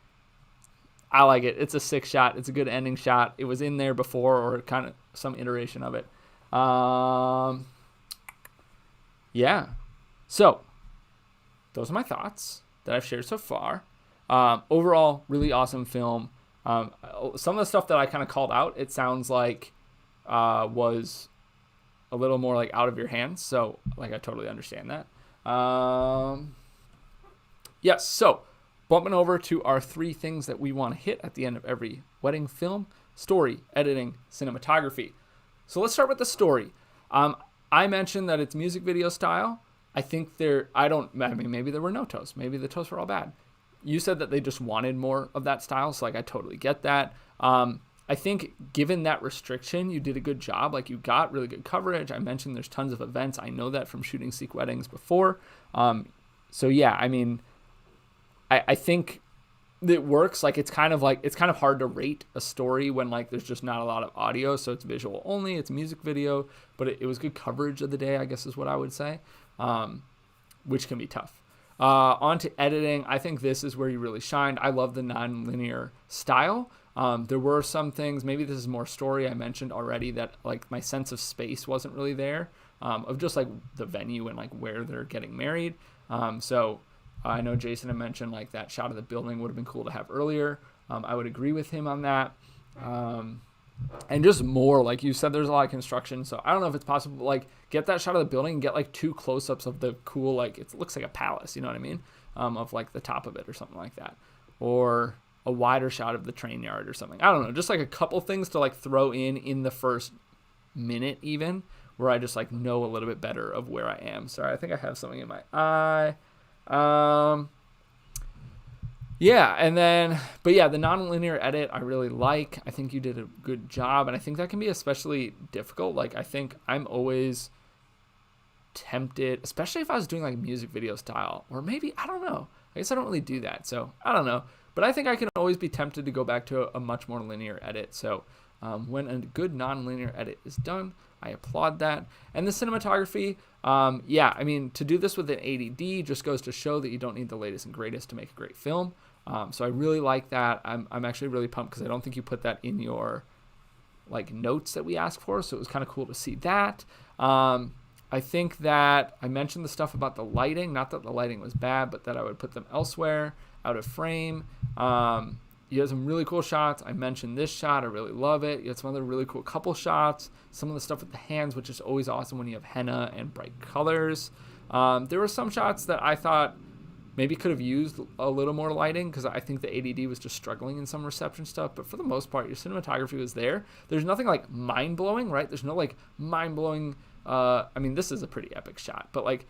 I like it. It's a sick shot. It's a good ending shot. It was in there before, or kind of some iteration of it. Yeah. So, those are my thoughts that I've shared so far. Overall, really awesome film. Some of the stuff that I kind of called out, it sounds like was a little more like out of your hands. So, like, I totally understand that. Yes, so bumping over to our 3 things that we want to hit at the end of every wedding film: story, editing, cinematography. So let's start with the story. I mentioned that it's music video style. I think maybe there were no toasts. Maybe the toasts were all bad. you said that they just wanted more of that style. So like, I totally get that. I think given that restriction, you did a good job. Like, you got really good coverage. I mentioned there's tons of events. I know that from shooting Sikh weddings before. So yeah, I mean, I think it works. Like, it's kind of hard to rate a story when like there's just not a lot of audio. So it's visual only, it's a music video, but it was good coverage of the day, I guess is what I would say, which can be tough. On to editing. I think this is where you really shined. I love the non-linear style. There were some things, maybe this is more story, I mentioned already that like my sense of space wasn't really there, of just like the venue and like where they're getting married. So I know Jason had mentioned like that shot of the building would have been cool to have earlier. I would agree with him on that. And just more, like you said, there's a lot of construction. So I don't know if it's possible to like get that shot of the building and get like 2 close-ups of the cool, like it looks like a palace, you know what I mean? Of like the top of it or something like that. Or a wider shot of the train yard or something. I don't know, just like a couple things to like throw in the first minute even, where I just like know a little bit better of where I am. Sorry, I think I have something in my eye. Yeah, and then, but yeah, the non-linear edit I really like. I think you did a good job, and I think that can be especially difficult. Like, I think I'm always tempted, especially if I was doing like music video style, or maybe, I don't know. I guess I don't really do that, so I don't know. But I think I can always be tempted to go back to a much more linear edit. So when a good non-linear edit is done, I applaud that. And the cinematography, yeah, I mean, to do this with an 80D just goes to show that you don't need the latest and greatest to make a great film. So I really like that. I'm actually really pumped because I don't think you put that in your like notes that we asked for. So it was kind of cool to see that. I think that I mentioned the stuff about the lighting, not that the lighting was bad, but that I would put them elsewhere, out of frame. You had some really cool shots. I mentioned this shot. I really love it. You had some other really cool couple shots. Some of the stuff with the hands, which is always awesome when you have henna and bright colors. There were some shots that I thought maybe could have used a little more lighting because I think the ADD was just struggling in some reception stuff. But for the most part, your cinematography was there. There's nothing like mind-blowing, right? There's no like mind-blowing. I mean, this is a pretty epic shot, but like,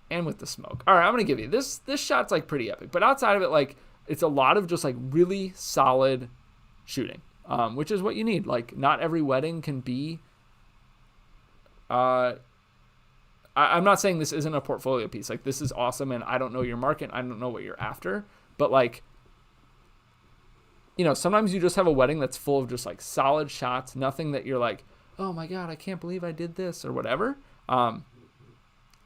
and with the smoke. All right, I'm going to give you this shot's like pretty epic, but outside of it, like it's a lot of just like really solid shooting, which is what you need. Like not every wedding can be, I'm not saying this isn't a portfolio piece. Like this is awesome. And I don't know your market. I don't know what you're after, but like, you know, sometimes you just have a wedding that's full of just like solid shots, nothing that you're like, oh my God, I can't believe I did this or whatever.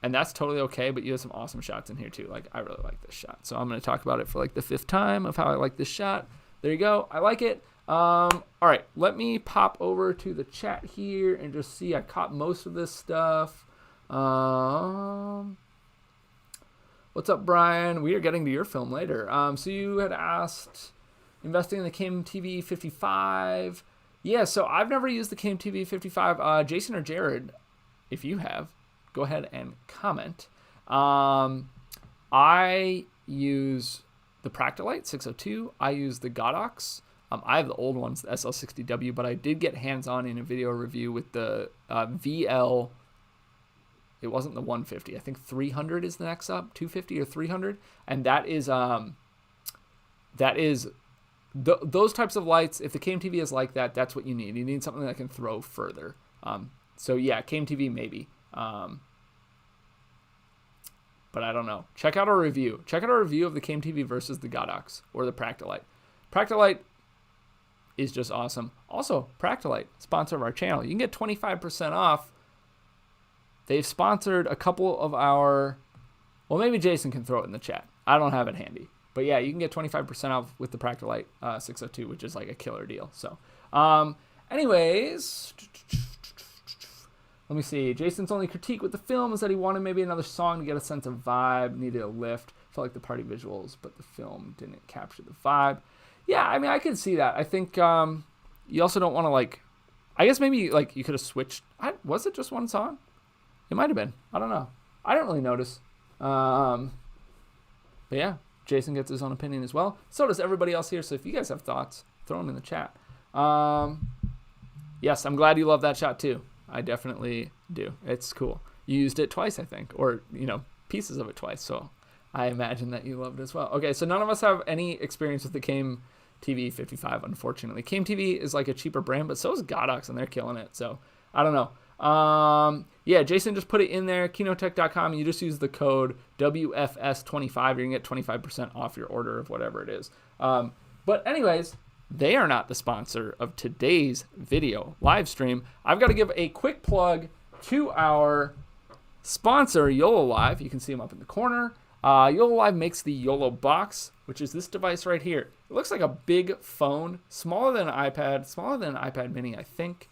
And that's totally okay, but you have some awesome shots in here too. Like, I really like this shot. So I'm going to talk about it for like the 5th time of how I like this shot. There you go. I like it. All right, let me pop over to the chat here and just see. I caught most of this stuff. What's up, Brian? We are getting to your film later. So you had asked investing in the KMTV 55. Yeah, so I've never used the KMTV 55. Jason or Jared, if you have, go ahead and comment. I use the Practilite 602. I use the Godox. I have the old ones, the SL60W, but I did get hands-on in a video review with the VL. It wasn't the 150. I think 300 is the next up, 250 or 300, and that is those types of lights. If the KMTV is like that, that's what you need. You need something that can throw further. So yeah, KMTV maybe. But I don't know. Check out our review. Check out our review of the KMTV versus the Godox or the Practilite. Practilite is just awesome. Also, Practilite, sponsor of our channel. You can get 25% off. They've sponsored a couple of our, well, maybe Jason can throw it in the chat. I don't have it handy. But yeah, you can get 25% off with the Practilite 602, which is like a killer deal. So, anyways, let me see. Jason's only critique with the film is that he wanted maybe another song to get a sense of vibe, needed a lift. Felt like the party visuals, but the film didn't capture the vibe. Yeah, I mean, I can see that. I think you also don't want to like, I guess maybe like you could have switched. Was it just one song? It might have been. I don't know. I don't really notice. But yeah, Jason gets his own opinion as well. So does everybody else here. So if you guys have thoughts, throw them in the chat. Yes, I'm glad you love that shot too. I definitely do. It's cool. You used it twice, I think, or, you know, pieces of it twice. So I imagine that you loved as well. Okay, so none of us have any experience with the Came TV 55, unfortunately. Came TV is like a cheaper brand, but so is Godox, and they're killing it. So I don't know. Yeah, Jason just put it in there, kinotech.com. You just use the code WFS25. You're going to get 25% off your order of whatever it is. But anyways, they are not the sponsor of today's video live stream. I've got to give a quick plug to our sponsor, YoloLive. You can see them up in the corner. YoloLive makes the YoloBox, which is this device right here. It looks like a big phone, smaller than an iPad mini, I think.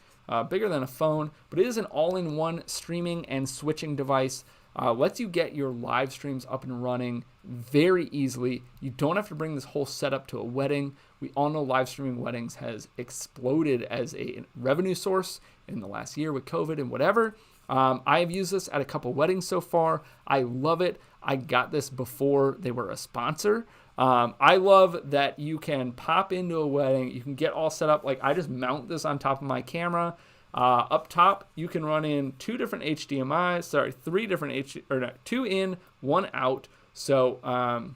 Bigger than a phone, but it is an all-in-one streaming and switching device. Lets you get your live streams up and running very easily. You don't have to bring this whole setup to a wedding. We all know live streaming weddings has exploded as a revenue source in the last year with COVID and whatever. I have used this at a couple weddings so far. I love it. I got this before they were a sponsor. I love that you can pop into a wedding. You can get all set up. Like I just mount this on top of my camera. Up top, you can run in two different two in, one out. So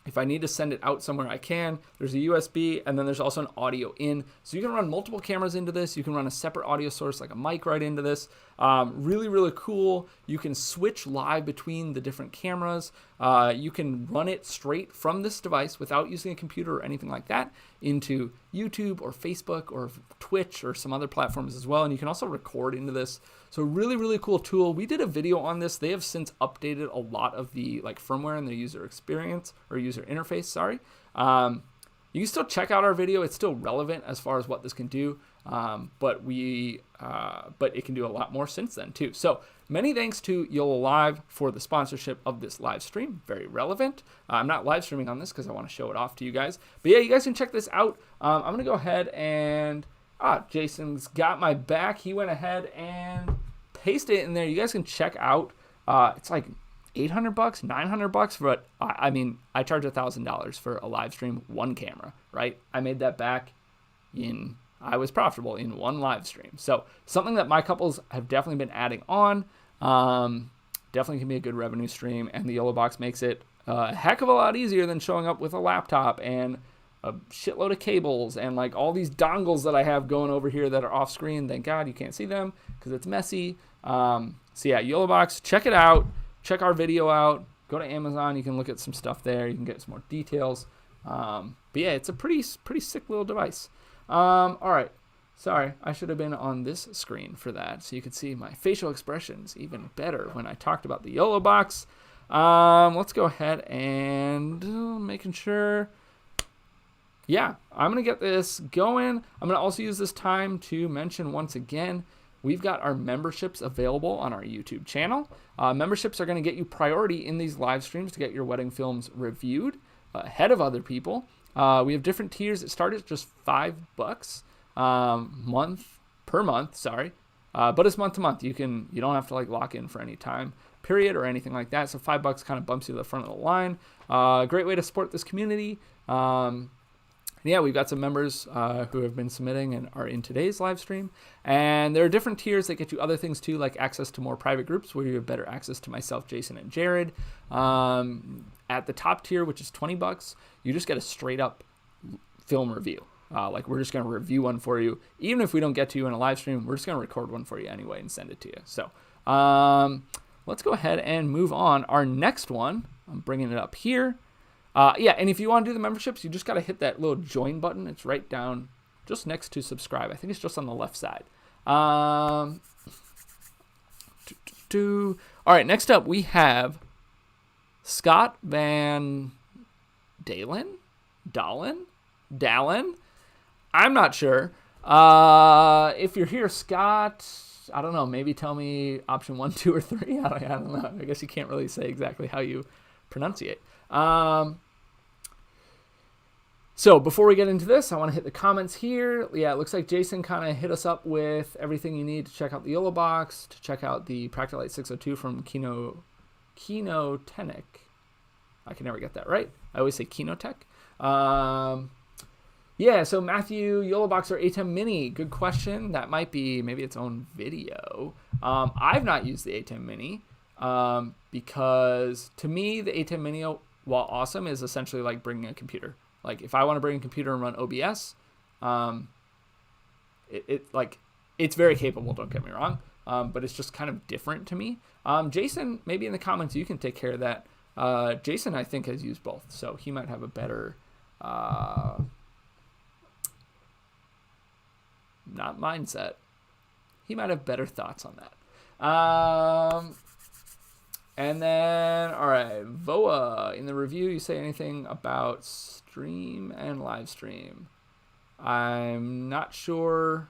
if I need to send it out somewhere, I can. There's a USB, and then there's also an audio in. So you can run multiple cameras into this. You can run a separate audio source, like a mic, right into this. Really, really cool. You can switch live between the different cameras. You can run it straight from this device without using a computer or anything like that into YouTube or Facebook or Twitch or some other platforms as well. And you can also record into this. So really, really cool tool. We did a video on this. They have since updated a lot of the firmware and the user experience or user interface. Sorry. You can still check out our video. It's still relevant as far as what this can do. But it can do a lot more since then too. So many thanks to YoloLive for the sponsorship of this live stream. Very relevant. I'm not live streaming on this because I want to show it off to you guys. But yeah, you guys can check this out. I'm going to go ahead and Jason's got my back. He went ahead and pasted it in there. You guys can check out. It's like $800, $900, but I charge $1,000 for a live stream, one camera, right? I made that back I was profitable in one live stream. So something that my couples have definitely been adding on. Definitely can be a good revenue stream, and the YoloBox makes it a heck of a lot easier than showing up with a laptop and a shitload of cables and like all these dongles that I have going over here that are off screen. Thank God you can't see them because it's messy. So yeah, YoloBox, check it out. Check our video out. Go to Amazon. You can look at some stuff there. You can get some more details. But yeah, it's a pretty sick little device. All right. Sorry, I should have been on this screen for that, so you could see my facial expressions even better when I talked about the YoloBox. Let's go ahead and making sure. Yeah, I'm going to get this going. I'm going to also use this time to mention once again, we've got our memberships available on our YouTube channel. Memberships are going to get you priority in these live streams to get your wedding films reviewed ahead of other people. We have different tiers. It started at just $5 per month, but it's month to month. You don't have to lock in for any time period or anything like that. So $5 kind of bumps you to the front of the line. Great way to support this community. Yeah, we've got some members who have been submitting and are in today's live stream. And there are different tiers that get you other things too, like access to more private groups where you have better access to myself, Jason, and Jared. At the top tier, which is $20, you just get a straight up film review. We're just going to review one for you. Even if we don't get to you in a live stream, we're just going to record one for you anyway and send it to you. So let's go ahead and move on. Our next one, I'm bringing it up here. Yeah, and if you want to do the memberships, you just got to hit that little join button. It's right down just next to subscribe. I think it's just on the left side. All right, next up we have Scott Van Dalen? Dalen? I'm not sure. If you're here, Scott, I don't know, maybe tell me option 1, 2, or 3. I don't know. I guess you can't really say exactly how you pronunciate. So before we get into this, I want to hit the comments here. Yeah, it looks like Jason kind of hit us up with everything you need to check out the YoloBox, to check out the Practilite 602 from Kinotech. I can never get that right. I always say Kinotech. Yeah, so Matthew, YoloBox or ATEM Mini? Good question. That might be maybe its own video. I've not used the ATEM Mini because to me the ATEM while awesome, is essentially like bringing a computer. Like if I want to bring a computer and run OBS, it's very capable, don't get me wrong, but it's just kind of different to me. Jason, maybe in the comments you can take care of that. Jason, I think, has used both, so he might have a better, not mindset. He might have better thoughts on that. And then, all right, Voa, in the review, you say anything about stream and live stream? I'm not sure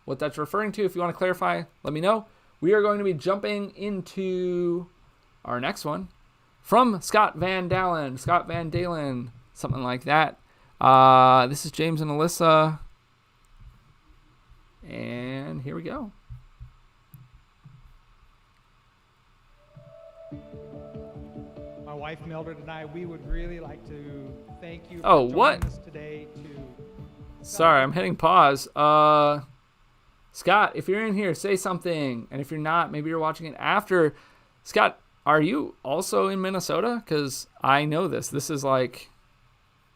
what that's referring to. If you want to clarify, let me know. We are going to be jumping into our next one from Scott Van Dalen. Scott Van Dalen, something like that. This is James and Alyssa. And here we go. My wife Mildred and I, we would really like to thank you for Oh, joining what? us today to Sorry, I'm hitting pause. Scott, if you're in here, say something. And if you're not, maybe you're watching it after. Scott, are you also in Minnesota? Because I know this. This is like,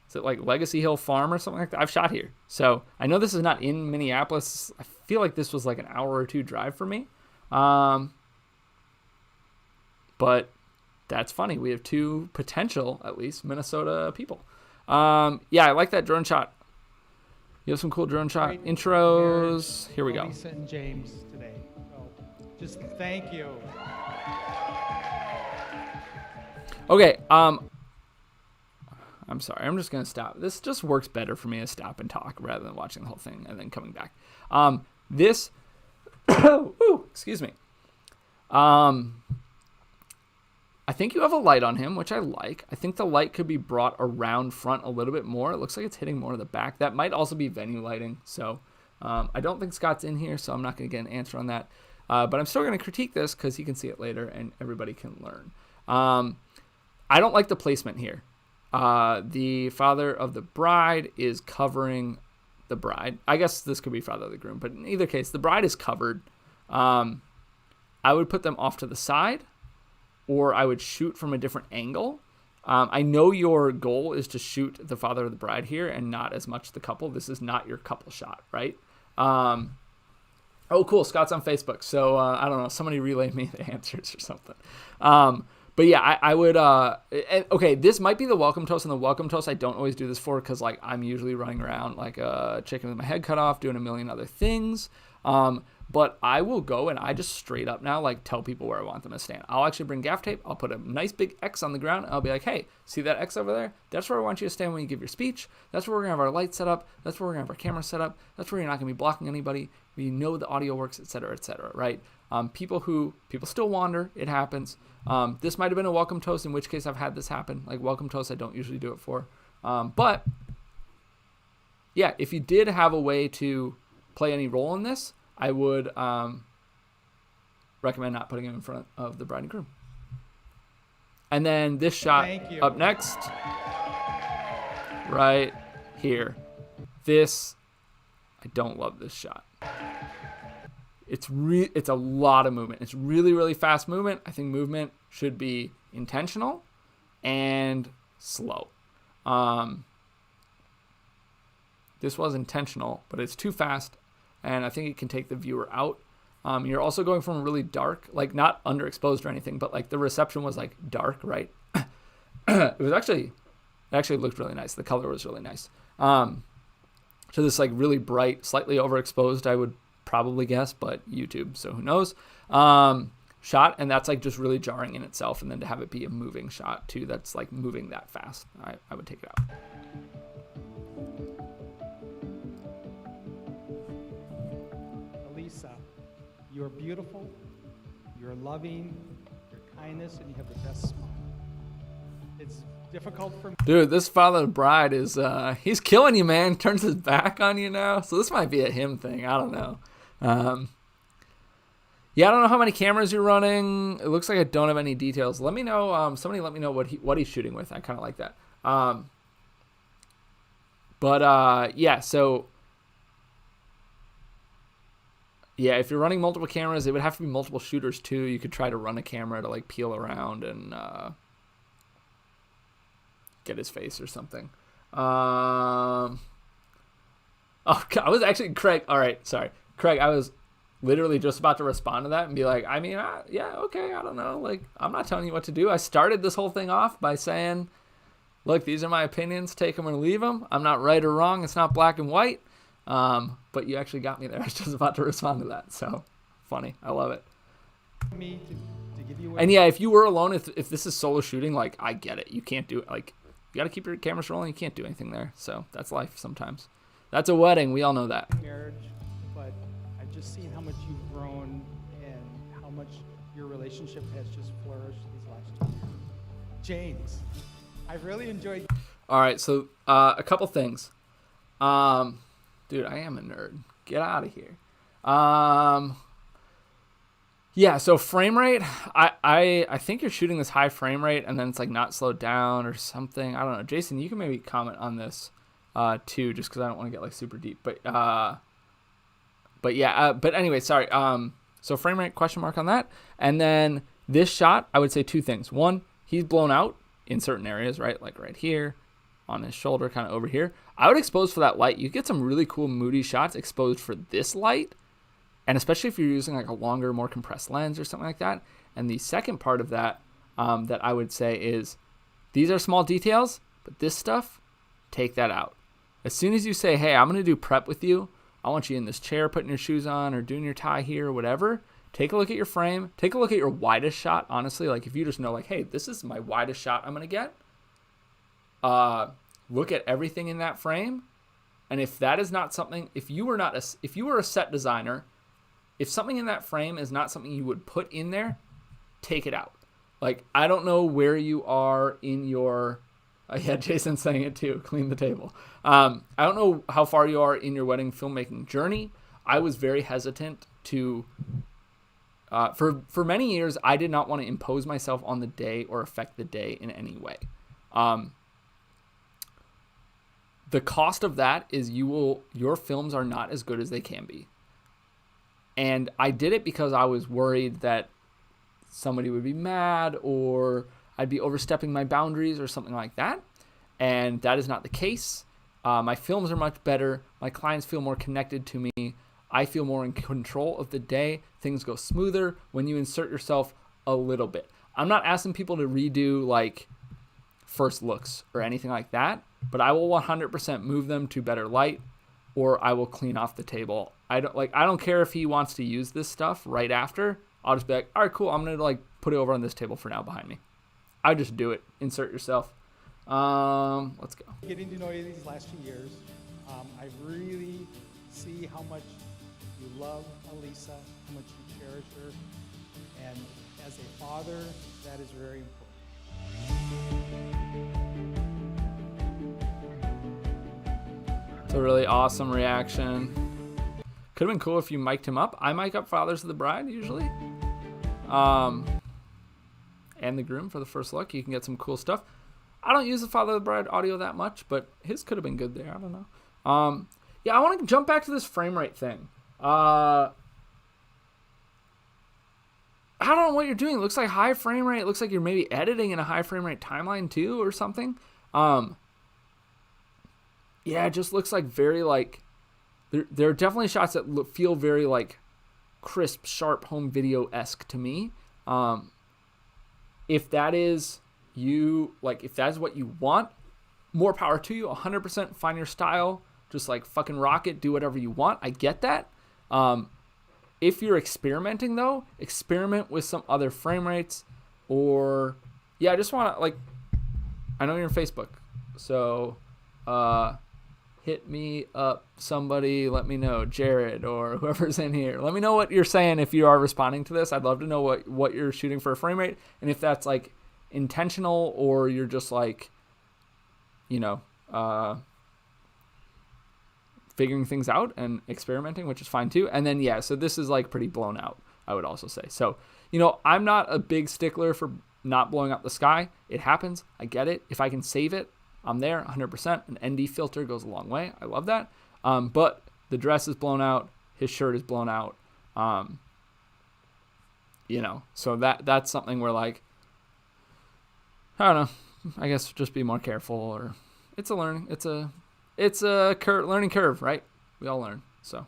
is it like Legacy Hill Farm or something like that? I've shot here. So I know this is not in Minneapolis. I feel like this was like an hour or two drive for me. But that's funny. We have two potential, at least, Minnesota people. Yeah, I like that drone shot. You have some cool drone shot Great intros. Here we go. Lisa and James today. So just thank you. Okay, I'm sorry. I'm just going to stop. This just works better for me to stop and talk rather than watching the whole thing and then coming back. This, ooh, excuse me. I think you have a light on him, which I like. I think the light could be brought around front a little bit more. It looks like it's hitting more of the back. That might also be venue lighting. So I don't think Scott's in here, so I'm not going to get an answer on that. But I'm still going to critique this because you can see it later and everybody can learn. I don't like the placement here. The father of the bride is covering the bride. I guess this could be father of the groom, but in either case, the bride is covered. I would put them off to the side, or I would shoot from a different angle. I know your goal is to shoot the father of the bride here and not as much the couple. This is not your couple shot, right? Oh, cool. Scott's on Facebook. So, I don't know. Somebody relay me the answers or something. But yeah, I would, okay, this might be the welcome toast, and the welcome toast I don't always do this for because, like, I'm usually running around like a chicken with my head cut off, doing a million other things. But I will go and I just straight up now, like, tell people where I want them to stand. I'll actually bring gaff tape. I'll put a nice big X on the ground. I'll be like, hey, see that X over there? That's where I want you to stand when you give your speech. That's where we're going to have our lights set up. That's where we're going to have our camera set up. That's where you're not going to be blocking anybody. We know the audio works, et cetera, right? People still wander. It happens. This might have been a welcome toast, in which case I've had this happen. Like, welcome toast I don't usually do it for. But, yeah, if you did have a way to play any role in this, I would recommend not putting him in front of the bride and groom. And then this shot up next, right here. This, I don't love this shot. It's a lot of movement. It's really, really fast movement. I think movement should be intentional and slow. This was intentional, but it's too fast, and I think it can take the viewer out. You're also going from really dark, like not underexposed or anything, but like the reception was like dark, right? It actually looked really nice. The color was really nice. So this like really bright, slightly overexposed, I would probably guess, but YouTube, so who knows? Shot, and that's like just really jarring in itself, and then to have it be a moving shot too, that's like moving that fast. I would take it out. Elisa, you are beautiful, you're loving, your kindness, and you have the best smile. It's difficult for me. Dude, this father of the bride is, he's killing you, man. Turns his back on you now. So this might be a him thing. I don't know. Yeah, I don't know how many cameras you're running. It looks like I don't have any details. Let me know. Somebody let me know what he's shooting with. I kind of like that. Yeah, so yeah, if you're running multiple cameras, it would have to be multiple shooters too. You could try to run a camera to like peel around and get his face or something. Oh, God, I was actually Craig. All right, sorry, Craig. I was literally just about to respond to that and be like, I mean, yeah, okay, I don't know. Like, I'm not telling you what to do. I started this whole thing off by saying, look, these are my opinions. Take them or leave them. I'm not right or wrong. It's not black and white. But you actually got me there. I was just about to respond to that. So funny. I love it. Me to give you And yeah, if you were alone, if this is solo shooting, like, I get it. You can't do it. Like, you got to keep your cameras rolling. You can't do anything there. So that's life sometimes. That's a wedding. We all know that. marriage, but I've just seen how much you've grown and how much your relationship has just flourished these last 2 years. James, I've really enjoyed. All right. So a couple things. Dude, I am a nerd. Get out of here. Yeah, so frame rate, I think you're shooting this high frame rate and then it's like not slowed down or something. I don't know. Jason, you can maybe comment on this too, just because I don't want to get like super deep. But anyway, sorry. So frame rate, question mark on that. And then this shot, I would say 2 things. One, he's blown out in certain areas, right? Like right here, on his shoulder, kind of over here. I would expose for that light. You get some really cool moody shots exposed for this light. And especially if you're using like a longer, more compressed lens or something like that. And the second part of that, that I would say is, these are small details, but this stuff, take that out. As soon as you say, hey, I'm going to do prep with you, I want you in this chair putting your shoes on or doing your tie here or whatever, take a look at your frame, take a look at your widest shot, honestly. Like if you just know like, hey, this is my widest shot I'm going to get, look at everything in that frame. And if that is not something, if you were a set designer, if something in that frame is not something you would put in there, take it out. Like, I don't know where you are in your, yeah, Jason's saying it too, clean the table. I don't know how far you are in your wedding filmmaking journey. I was very hesitant to, for many years, I did not want to impose myself on the day or affect the day in any way. The cost of that is your films are not as good as they can be. And I did it because I was worried that somebody would be mad or I'd be overstepping my boundaries or something like that. And that is not the case. My films are much better. My clients feel more connected to me. I feel more in control of the day. Things go smoother when you insert yourself a little bit. I'm not asking people to redo like first looks or anything like that, but I will 100% move them to better light, or I will clean off the table. I don't care if he wants to use this stuff right after. I'll just be like, all right, cool. I'm going to like put it over on this table for now behind me. I just do it. Insert yourself. Let's go. Getting to know you these last few years, I really see how much you love Elisa, how much you cherish her, and as a father, that is very important. It's a really awesome reaction. Could have been cool if you mic'd him up. I mic up fathers of the bride usually. And the groom for the first look. You can get some cool stuff. I don't use the father of the bride audio that much, but his could have been good there. I don't know. Yeah, I want to jump back to this frame rate thing. I don't know what you're doing. It looks like high frame rate. It looks like you're maybe editing in a high frame rate timeline too or something. Yeah, it just looks like very like, there are definitely shots that feel very like crisp, sharp home video-esque to me. If that is if that is what you want, more power to you. 100% find your style. Just like fucking rock it. Do whatever you want. I get that. If you're experimenting though, experiment with some other frame rates, or yeah, I just want to like, I know you're on Facebook, so hit me up, somebody, let me know, Jared or whoever's in here. Let me know what you're saying if you are responding to this. I'd love to know what you're shooting for a frame rate, and if that's like intentional or you're just like, figuring things out and experimenting, which is fine too. And then, yeah, so this is like pretty blown out, I would also say. So, I'm not a big stickler for not blowing up the sky. It happens. I get it. If I can save it, I'm there 100%. An ND filter goes a long way. I love that. But the dress is blown out. His shirt is blown out. So that's something where like, I don't know, I guess just be more careful, or it's a learning. It's a learning curve, right? We all learn. So.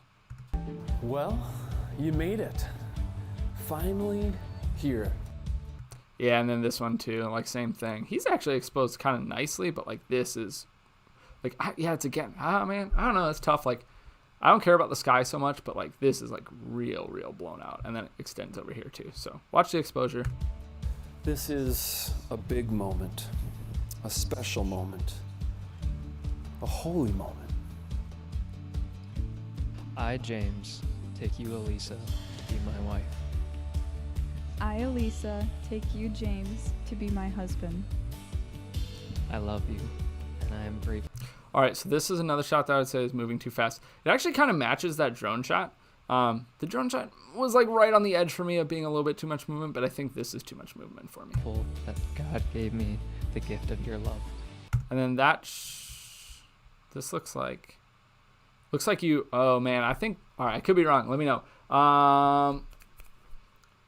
Well, you made it. Finally here. Yeah, and then this one too, like same thing. He's actually exposed kind of nicely, but like this is, like, it's again, man, I don't know, it's tough. Like, I don't care about the sky so much, but like this is like real blown out, and then it extends over here too. So watch the exposure. This is a big moment, a special moment, a holy moment. I, James, take you, Elisa, to be my wife. I, Elisa, take you, James, to be my husband. I love you, and I am grateful. All right, so this is another shot that I would say is moving too fast. It actually kind of matches that drone shot. The drone shot was like right on the edge for me of being a little bit too much movement, but I think this is too much movement for me. That God gave me the gift of your love. And then this looks like you, oh man, I think, all right, I could be wrong. Let me know.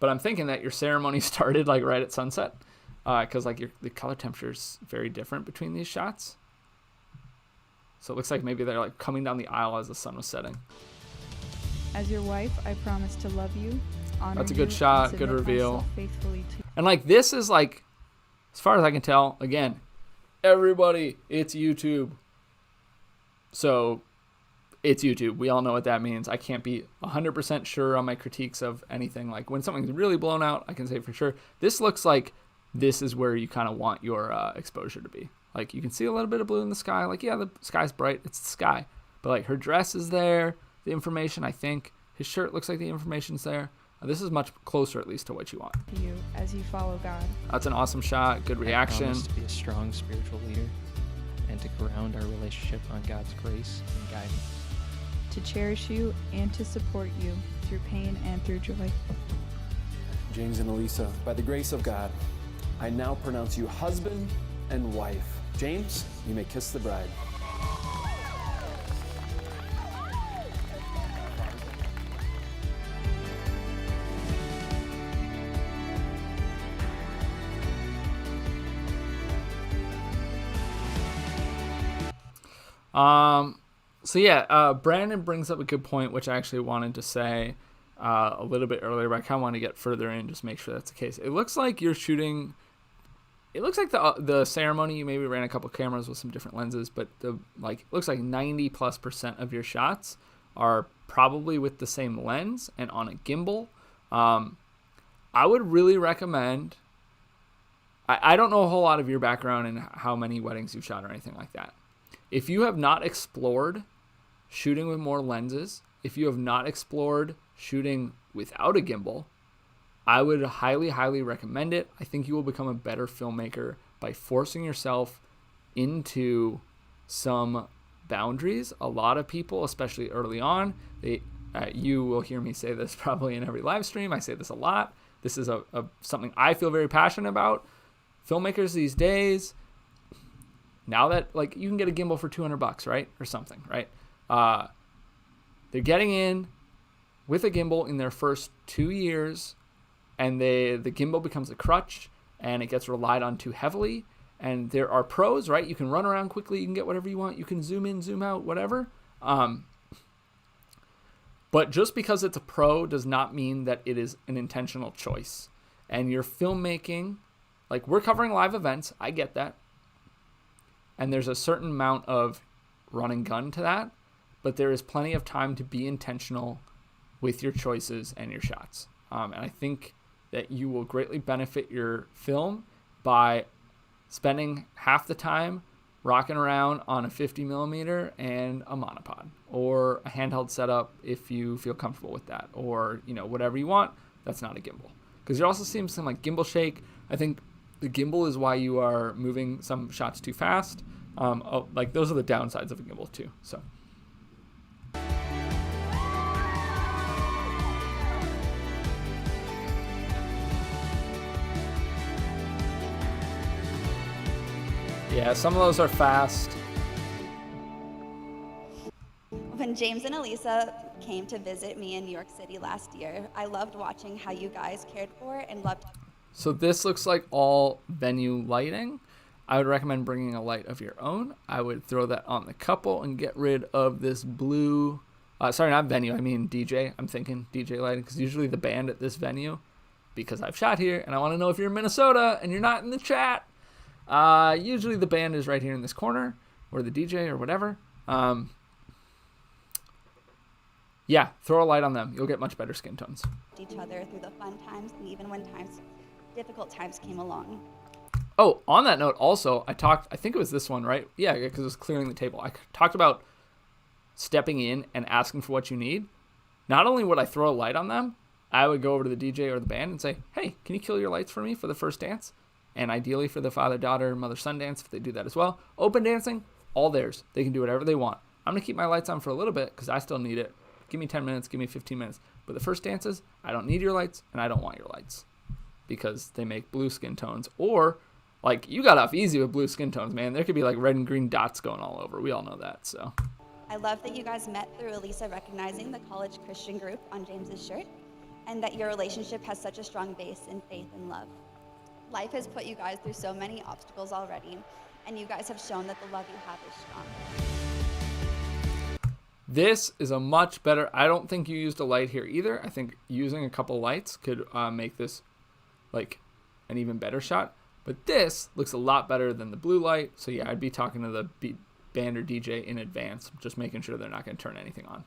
But I'm thinking that your ceremony started like right at sunset, because like the color temperature is very different between these shots. So it looks like maybe they're like coming down the aisle as the sun was setting. As your wife, I promise to love you, honor That's a you, good shot, and good submit reveal. myself faithfully to you. And like this is like, as far as I can tell, again, everybody, it's YouTube. So it's YouTube. We all know what that means. I can't be 100% sure on my critiques of anything. Like when something's really blown out, I can say for sure. This looks like this is where you kind of want your exposure to be. Like you can see a little bit of blue in the sky. Like, yeah, the sky's bright. It's the sky. But like her dress is there. The information, I think. His shirt looks like the information's there. This is much closer, at least, to what you want. You as you follow God. That's an awesome shot. Good reaction. I promise to be a strong spiritual leader and to ground our relationship on God's grace and guidance. To cherish you and to support you through pain and through joy. James and Elisa, by the grace of God, I now pronounce you husband and wife. James, you may kiss the bride. So yeah, Brandon brings up a good point, which I actually wanted to say a little bit earlier, but I kind of want to get further in, just make sure that's the case. It looks like you're shooting. It looks like the ceremony, you maybe ran a couple cameras with some different lenses, but it looks like 90+% of your shots are probably with the same lens and on a gimbal. I would really recommend. I don't know a whole lot of your background and how many weddings you've shot or anything like that. If you have not explored shooting with more lenses, if you have not explored shooting without a gimbal, I would highly, highly recommend it. I think you will become a better filmmaker by forcing yourself into some boundaries. A lot of people, especially early on, you will hear me say this probably in every live stream. I say this a lot. This is something I feel very passionate about. Filmmakers these days, now that like you can get a gimbal for $200, right, or something, right? They're getting in with a gimbal in their first 2 years, and the gimbal becomes a crutch, and it gets relied on too heavily. And there are pros, right? You can run around quickly, you can get whatever you want, you can zoom in, zoom out, whatever. But just because it's a pro does not mean that it is an intentional choice. And your filmmaking, like we're covering live events, I get that. And there's a certain amount of run and gun to that, but there is plenty of time to be intentional with your choices and your shots. And I think that you will greatly benefit your film by spending half the time rocking around on a 50 millimeter and a monopod, or a handheld setup if you feel comfortable with that, or whatever you want. That's not a gimbal, because you're also seeing some like gimbal shake. I think the gimbal is why you are moving some shots too fast. Like those are the downsides of a gimbal too. So. Yeah, some of those are fast. When James and Elisa came to visit me in New York City last year, I loved watching how you guys cared for and loved. So this looks like all venue lighting. I would recommend bringing a light of your own. I would throw that on the couple and get rid of this blue, sorry, not venue, I mean DJ. I'm thinking DJ lighting, because usually the band at this venue, because I've shot here, and I want to know if you're in Minnesota and you're not in the chat, usually the band is right here in this corner, or the DJ or whatever. Yeah, throw a light on them. You'll get much better skin tones. Each other through the fun times and even when difficult times came along. Oh, on that note, also, I think it was this one, right? Yeah, because it was clearing the table. I talked about stepping in and asking for what you need. Not only would I throw a light on them, I would go over to the DJ or the band and say, hey, can you kill your lights for me for the first dance? And ideally for the father-daughter, mother-son dance, if they do that as well. Open dancing, all theirs. They can do whatever they want. I'm going to keep my lights on for a little bit because I still need it. Give me 10 minutes, give me 15 minutes. But the first dances, I don't need your lights, and I don't want your lights because they make blue skin tones. Or, like, you got off easy with blue skin tones, man. There could be, like, red and green dots going all over. We all know that, so. I love that you guys met through Elisa recognizing the college Christian group on James's shirt, and that your relationship has such a strong base in faith and love. Life has put you guys through so many obstacles already, and you guys have shown that the love you have is strong. This is a much better, I don't think you used a light here either. I think using a couple lights could make this like an even better shot. But this looks a lot better than the blue light. So yeah, I'd be talking to the band or DJ in advance, just making sure they're not going to turn anything on.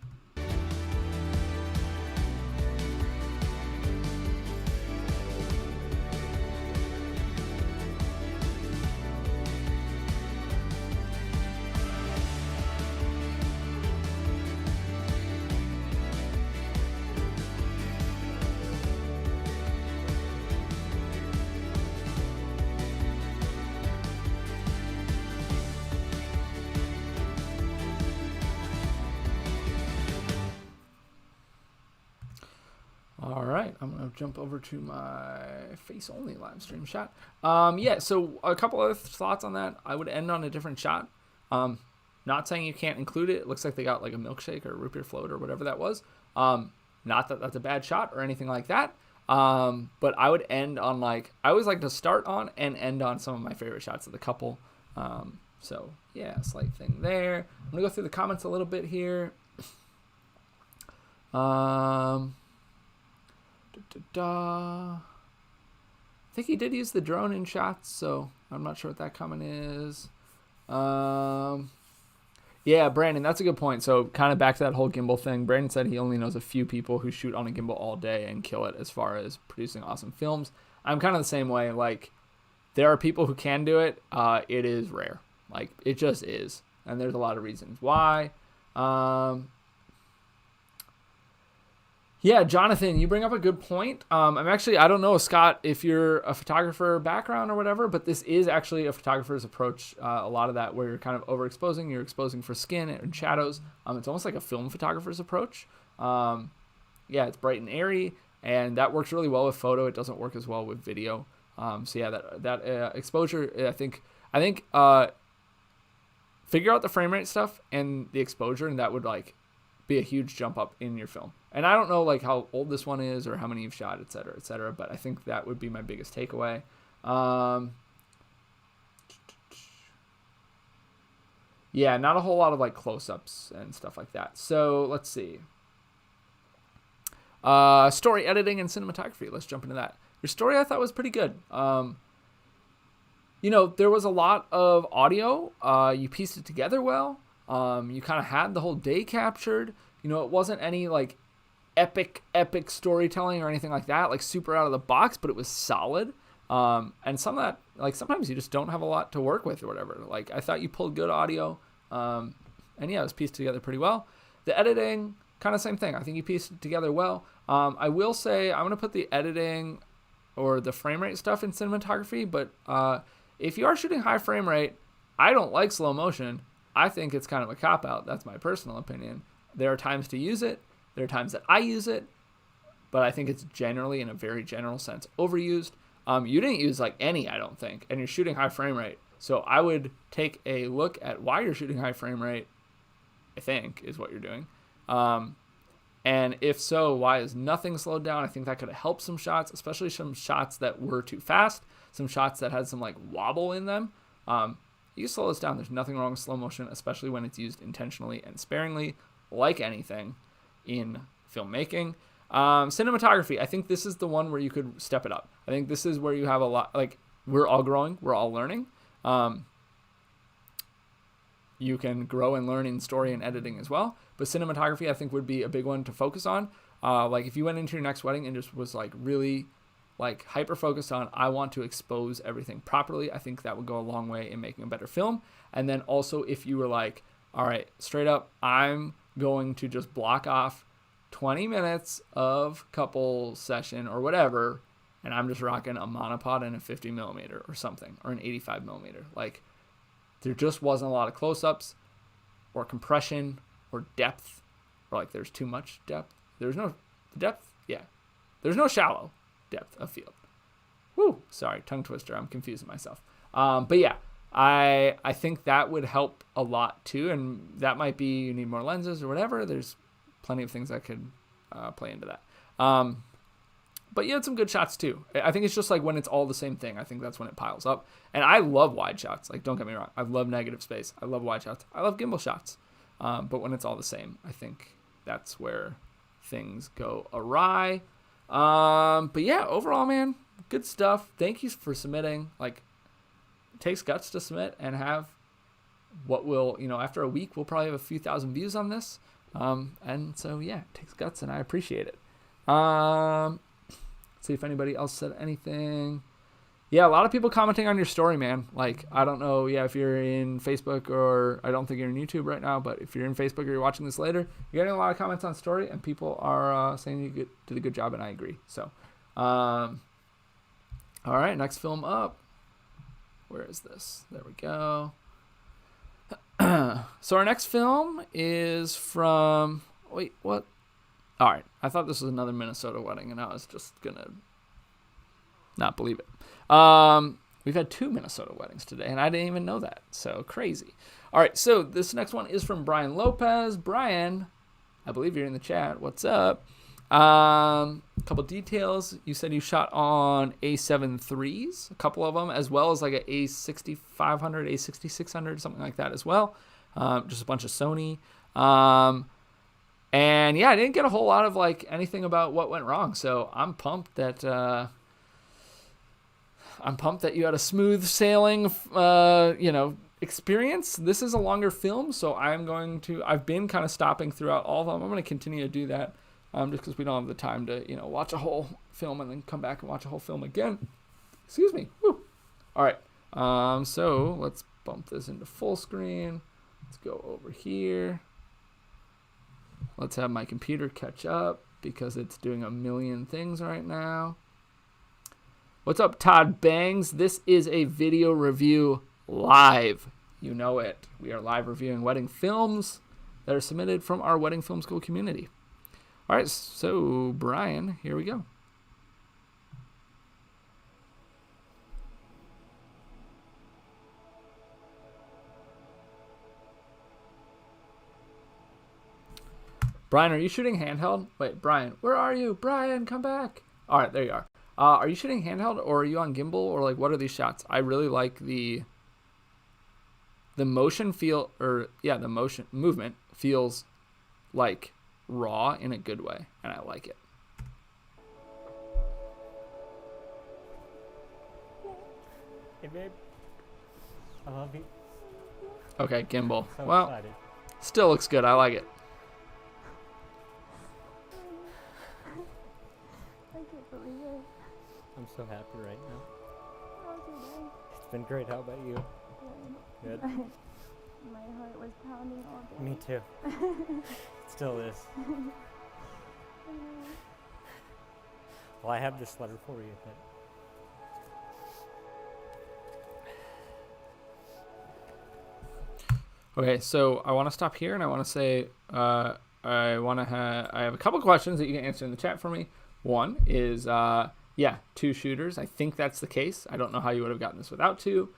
All right, I'm going to jump over to my face-only live stream shot. Yeah, so a couple other thoughts on that. I would end on a different shot. Not saying you can't include it. It looks like they got like a milkshake or a root beer float or whatever that was. Not that that's a bad shot or anything like that. But I would end on like, I always like to start on and end on some of my favorite shots of the couple. So yeah, slight thing there. I'm going to go through the comments a little bit here. I think he did use the drone in shots, so I'm not sure what that comment is. Yeah, Brandon, that's a good point. So kind of back to that whole gimbal thing. Brandon said he only knows a few people who shoot on a gimbal all day and kill it as far as producing awesome films. I'm kind of the same way. Like, there are people who can do it. It is rare. Like, it just is. And there's a lot of reasons why. Yeah, Jonathan, you bring up a good point. I don't know, Scott, if you're a photographer background or whatever, but this is actually a photographer's approach. A lot of that where you're kind of overexposing, you're exposing for skin and shadows. It's almost like a film photographer's approach. Yeah, it's bright and airy, and that works really well with photo. It doesn't work as well with video. So yeah, that exposure, I think figure out the frame rate stuff and the exposure, and that would like be a huge jump up in your film. And I don't know like how old this one is or how many you've shot, et cetera, but I think that would be my biggest takeaway. Yeah, not a whole lot of like close-ups and stuff like that. So let's see. Story editing and cinematography. Let's jump into that. Your story I thought was pretty good. There was a lot of audio. You pieced it together well. You kind of had the whole day captured. It wasn't any like epic storytelling or anything like that, like super out of the box, but it was solid. And some of that, like sometimes you just don't have a lot to work with or whatever. Like I thought you pulled good audio. And yeah, it was pieced together pretty well. The editing, kind of same thing. I think you pieced it together well. I will say I'm going to put the editing or the frame rate stuff in cinematography, but if you are shooting high frame rate, I don't like slow motion. I think it's kind of a cop-out. That's my personal opinion. There are times to use it. There are times that I use it, but I think it's generally, in a very general sense, overused. You didn't use like any, I don't think, and you're shooting high frame rate. So I would take a look at why you're shooting high frame rate, I think, is what you're doing. And if so, why is nothing slowed down? I think that could have helped some shots, especially some shots that were too fast, some shots that had some like wobble in them. You can slow this down. There's nothing wrong with slow motion, especially when it's used intentionally and sparingly, like anything in filmmaking. Cinematography, I think this is the one where you could step it up. I think this is where you have a lot, like, we're all growing, we're all learning. You can grow and learn in story and editing as well, but cinematography I think would be a big one to focus on. Like if you went into your next wedding and just was like really like hyper focused on, I want to expose everything properly, I think that would go a long way in making a better film. And then also if you were like, all right, straight up, I'm going to just block off 20 minutes of couple session or whatever, and I'm just rocking a monopod and a 50 millimeter or something, or an 85 millimeter. Like, there just wasn't a lot of close-ups or compression or depth, or like there's too much depth. There's no depth. Yeah. There's no shallow depth of field. Woo. Sorry. Tongue twister. I'm confusing myself. But yeah, I think that would help a lot too. And that might be, you need more lenses or whatever. There's plenty of things that could play into that. But you had some good shots too. I think it's just like when it's all the same thing, I think that's when it piles up. And I love wide shots. Like, don't get me wrong. I love negative space. I love wide shots. I love gimbal shots. But when it's all the same, I think that's where things go awry. But yeah, overall, man, good stuff. Thank you for submitting. Like, it takes guts to submit and have what will, after a week, we'll probably have a few thousand views on this. And so, yeah, it takes guts and I appreciate it. See if anybody else said anything. Yeah, a lot of people commenting on your story, man. Like, I don't know, if you're in Facebook, or I don't think you're in YouTube right now, but if you're in Facebook or you're watching this later, you're getting a lot of comments on story, and people are saying you did a good job, and I agree. So, all right, next film up. Where is this? There we go. So our next film is from, wait, what? All right, I thought this was another Minnesota wedding, and I was just going to not believe it. We've had 2 Minnesota weddings today, and I didn't even know that, so crazy. All right, so this next one is from Brian Lopez. Brian, I believe you're in the chat. What's up? A couple details. You said you shot on A7 IIIs, a couple of them, as well as like a A6500, A6600, something like that as well. Just a bunch of Sony. And yeah, I didn't get a whole lot of like anything about what went wrong. So I'm pumped that you had a smooth sailing, experience. This is a longer film, so I've been kind of stopping throughout all of them. I'm going to continue to do that, just because we don't have the time to, watch a whole film and then come back and watch a whole film again. Excuse me. Woo. All right. So let's bump this into full screen. Let's go over here. Let's have my computer catch up because it's doing a million things right now. What's up, Todd Bangs? This is a video review live. You know it. We are live reviewing wedding films that are submitted from our wedding film school community. All right, so Brian, here we go. Brian, are you shooting handheld? Wait, Brian, where are you? Brian, come back. All right, there you are. Are you shooting handheld, or are you on gimbal, or like what are these shots? I really like the motion the motion movement feels like raw in a good way, and I like it. Hey babe, I love you. Okay, gimbal. So well, excited. Still looks good. I like it. I can't believe it. I'm so happy right now. How's your day? It's been great. How about you? Good. My heart was pounding all day. Me too. Still is. Well, I have this letter for you. Okay, so I want to stop here, and I want to say I have a couple questions that you can answer in the chat for me. One is, 2 shooters. I think that's the case. I don't know how you would have gotten this without 2.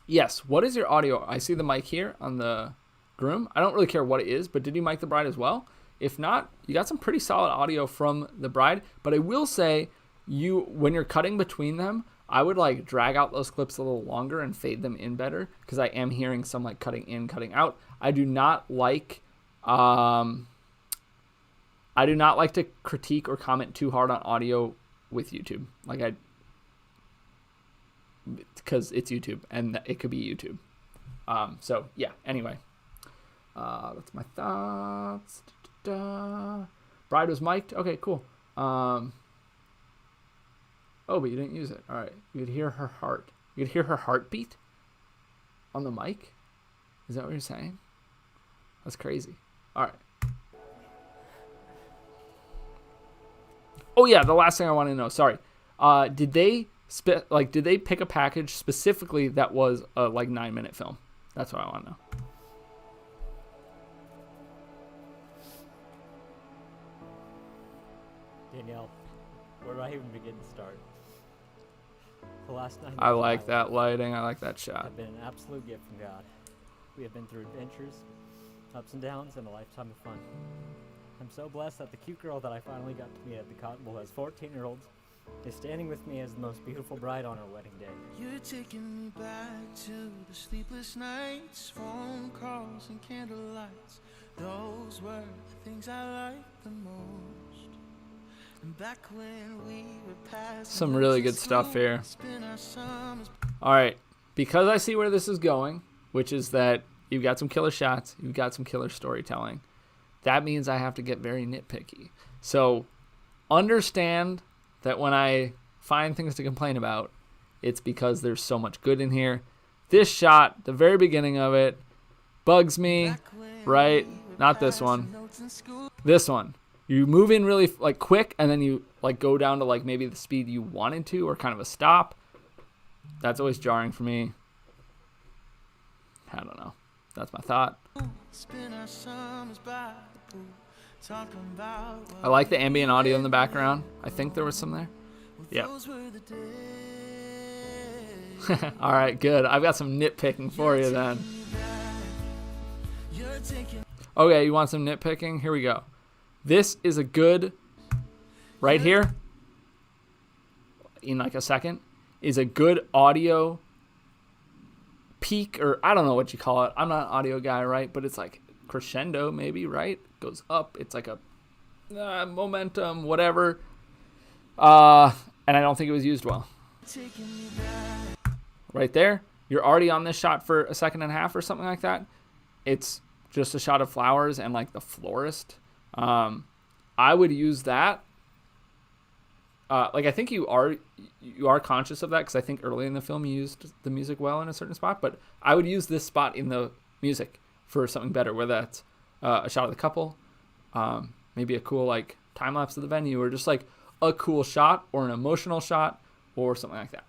Yes, what is your audio? I see the mic here on the groom. I don't really care what it is, but did you mic the bride as well? If not, you got some pretty solid audio from the bride. But I will say, when you're cutting between them, I would like drag out those clips a little longer and fade them in better, because I am hearing some like cutting in, cutting out. I do not like to critique or comment too hard on audio with YouTube. Because it's YouTube and it could be YouTube. So yeah, anyway, that's my thoughts. Bride was mic'd. Okay, cool. Oh, but you didn't use it. All right. You could hear her heart. You could hear her heartbeat on the mic. Is that what you're saying? That's crazy. All right. Oh yeah, the last thing I want to know. Sorry. Did they pick a package specifically that was a 9-minute film? That's what I want to know. Danielle, where do I even begin to start? The last 9 I like that lighting. I like that shot. Have been an absolute gift from God. We have been through adventures, ups and downs, and a lifetime of fun. I'm so blessed that the cute girl that I finally got to meet at the Cotton Bowl as 14-year-olds is standing with me as the most beautiful bride on our wedding day. You're taking me back to the sleepless nights, phone calls and candlelights. Those were the things I liked the most. And back when we were passing some really good stuff here. All right, because I see where this is going, which is that you've got some killer shots, you've got some killer storytelling. That means I have to get very nitpicky. So understand that when I find things to complain about, it's because there's so much good in here. This shot, the very beginning of it, bugs me, right? Not this one. This one. You move in really quick, and then you go down to maybe the speed you wanted to, or kind of a stop. That's always jarring for me. I don't know. That's my thought. I like the ambient audio in the background. I think there was some there. Yeah. All right, good. I've got some nitpicking for you then. Okay, you want some nitpicking? Here we go. This is a good, right here, in a second, is a good audio peak, or I don't know what you call it. I'm not an audio guy, right? But it's crescendo, maybe, right? Goes up. It's like a momentum, whatever. And I don't think it was used well. Right there. You're already on this shot for a second and a half or something like that. It's just a shot of flowers and the florist. I would use that. I think you are conscious of that, because I think early in the film you used the music well in a certain spot, but I would use this spot in the music for something better, whether that's a shot of the couple, maybe a cool time lapse of the venue, or just a cool shot or an emotional shot or something like that.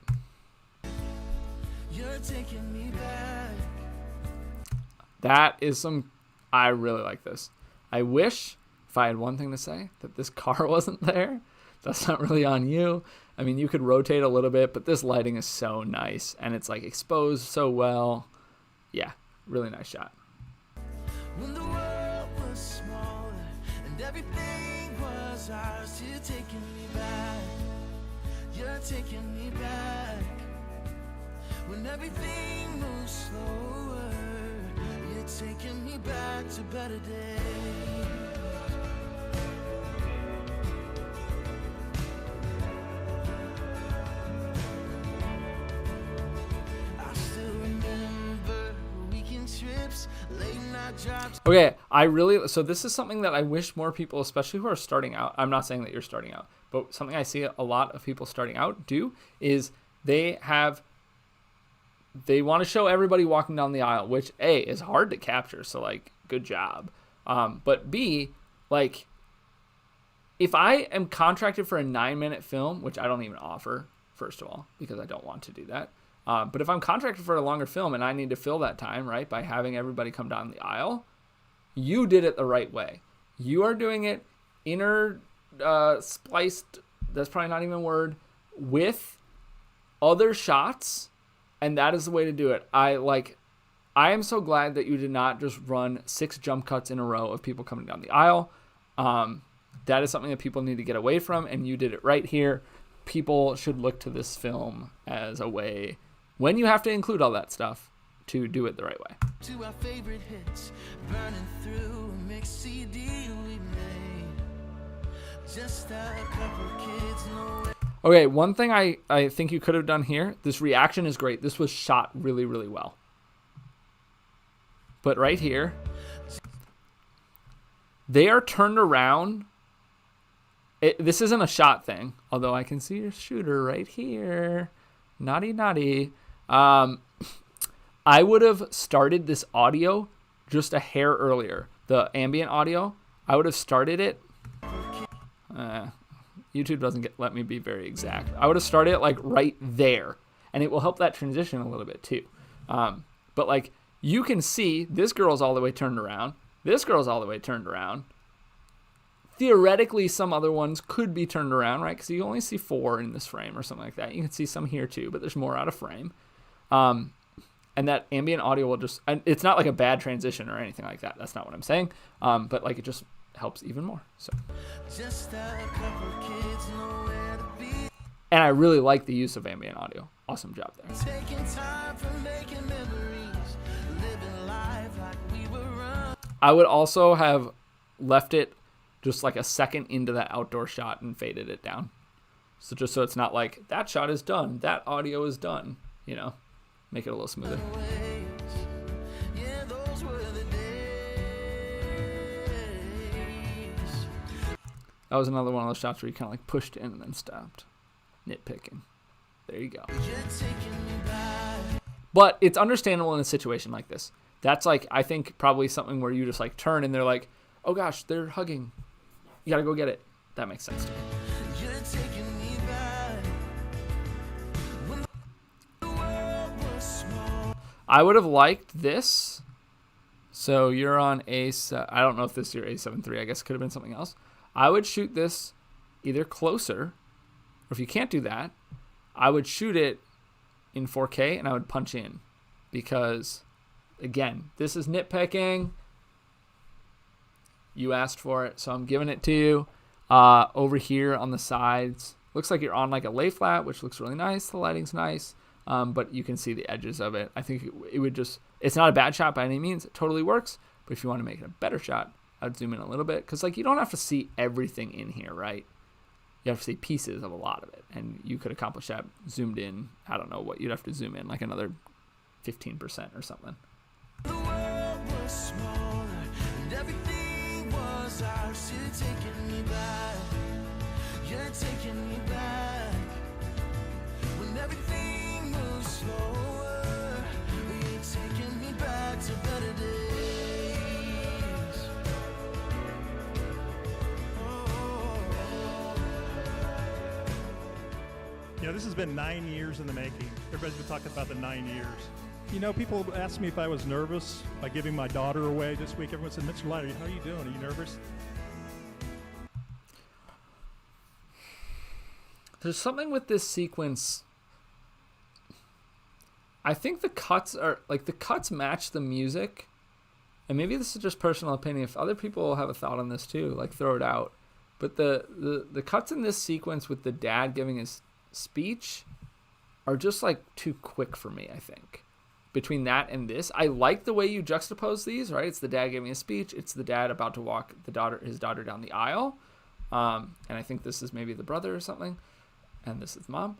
You're taking me back. That is I really like this. I wish, if I had one thing to say, that this car wasn't there. That's not really on you. I mean, you could rotate a little bit, but this lighting is so nice, and it's exposed so well. Yeah, really nice shot. When the world was smaller and everything was ours, you're taking me back. You're taking me back. When everything moves slower, you're taking me back to better days. Okay, so this is something that I wish more people, especially who are starting out, I'm not saying that you're starting out, but something I see a lot of people starting out do is they want to show everybody walking down the aisle, which A, is hard to capture, so good job. But B, if I am contracted for a 9-minute film, which I don't even offer, first of all, because I don't want to do that. But if I'm contracted for a longer film and I need to fill that time, right, by having everybody come down the aisle, you did it the right way. You are doing it spliced, that's probably not even a word, with other shots, and that is the way to do it. I am so glad that you did not just run 6 jump cuts in a row of people coming down the aisle. That is something that people need to get away from, and you did it right here. people should look to this film as a way, when you have to include all that stuff, to do it the right way. To our favorite hits, burning through a mixed CD we made. Just a couple kids, no. Okay, one thing I think you could have done here, this reaction is great. This was shot really, really well. But right here, they are turned around. This isn't a shot thing, although I can see your shooter right here. Naughty, naughty. I would have started this audio just a hair earlier. The ambient audio, I would have started it. YouTube doesn't let me be very exact. I would have started it like right there, and it will help that transition a little bit too. But like you can see, this girl's all the way turned around. This girl's all the way turned around. Theoretically, some other ones could be turned around, right? Because you only see 4 in this frame or something like that. You can see some here too, but there's more out of frame. And that ambient audio will just, and it's not like a bad transition or anything like that. That's not what I'm saying. But like it just helps even more. So. Just a couple kids, nowhere to be. And I really like the use of ambient audio. Awesome job there. Taking time for making memories, living life like we were run. I would also have left it just like a second into that outdoor shot and faded it down. So just so it's not like that shot is done, that audio is done, you know, make it a little smoother. Yeah, those were the days. That was another one of those shots where you kind of like pushed in and then stopped. Nitpicking. There you go. But it's understandable in a situation like this. That's like, I think probably something where you just like turn and they're like, oh gosh, they're hugging. You gotta go get it. That makes sense to me. You're taking me back when the world was small. I would have liked this. So you're on I don't know if this is your A7 III. I guess it could have been something else. I would shoot this either closer, or if you can't do that, I would shoot it in 4K and I would punch in. Because, again, this is nitpicking. You asked for it, so I'm giving it to you. Over here on the sides, looks like you're on like a lay flat, which looks really nice. The lighting's nice, but you can see the edges of it. I think it would just, it's not a bad shot by any means. It totally works, but if you want to make it a better shot, I'd zoom in a little bit, because like you don't have to see everything in here, right? You have to see pieces of a lot of it, and you could accomplish that zoomed in. I don't know what you'd have to zoom in, like another 15% or something. The world was smaller and everything was ours. You're taking me back. You're taking me back. When everything moves slower, you're taking me back to better days. You know, this has been 9 years in the making. Everybody's been talking about the 9 years. You know, people asked me if I was nervous by giving my daughter away this week. Everyone said, Mr. Lighter, how are you doing? Are you nervous? There's something with this sequence. I think the cuts match the music. And maybe this is just personal opinion. If other people have a thought on this too, like throw it out. But the cuts in this sequence with the dad giving his speech are just like too quick for me, I think. Between that and this, I like the way you juxtapose these, right? It's the dad giving a speech, it's the dad about to walk his daughter down the aisle, and I think this is maybe the brother or something, and this is mom.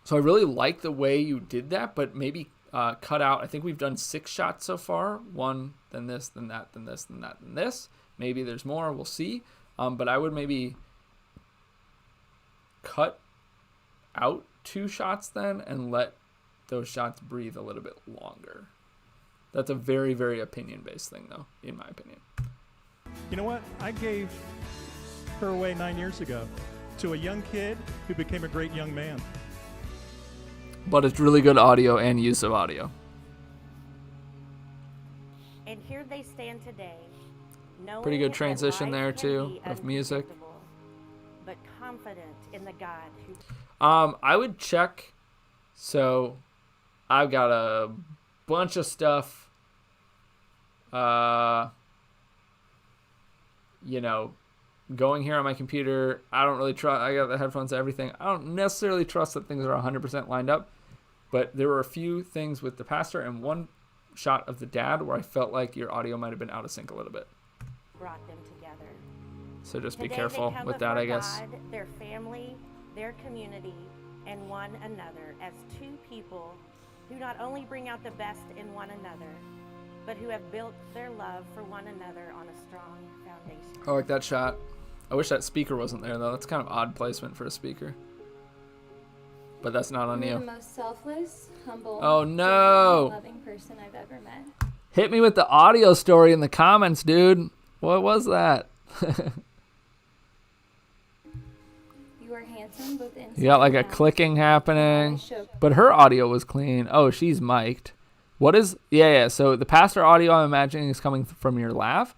So I really like the way you did that, but maybe cut out. I think we've done 6 shots so far. 1, then this, then that, then this, then that, then this. Maybe there's more. We'll see. But I would maybe cut out 2 shots then and let those shots breathe a little bit longer. That's a very, very opinion-based thing, though, in my opinion. You know what? I gave her away 9 years ago to a young kid who became a great young man. But it's really good audio and use of audio. And here they stand today. Pretty good transition there, too, of music. But confident in the God who... I would check. So I've got a bunch of stuff, going here on my computer. I don't really trust. I got the headphones and everything. I don't necessarily trust that things are 100% lined up. But there were a few things with the pastor and one shot of the dad where I felt like your audio might have been out of sync a little bit. Brought them together. So just Today be careful they come with that, before I guess. God, their family, their community, and one another as two people who not only bring out the best in one another, but who have built their love for one another on a strong foundation. I like that shot. I wish that speaker wasn't there, though. That's kind of odd placement for a speaker. But that's not on You're you. the most selfless, humble, Oh, no. loving person I've ever met. Hit me with the audio story in the comments, dude. What was that? You are handsome both inside You got like a and out. clicking happening. But her audio was clean. Oh, she's mic'd. What is... Yeah. So the pastor audio, I'm imagining, is coming from your laugh.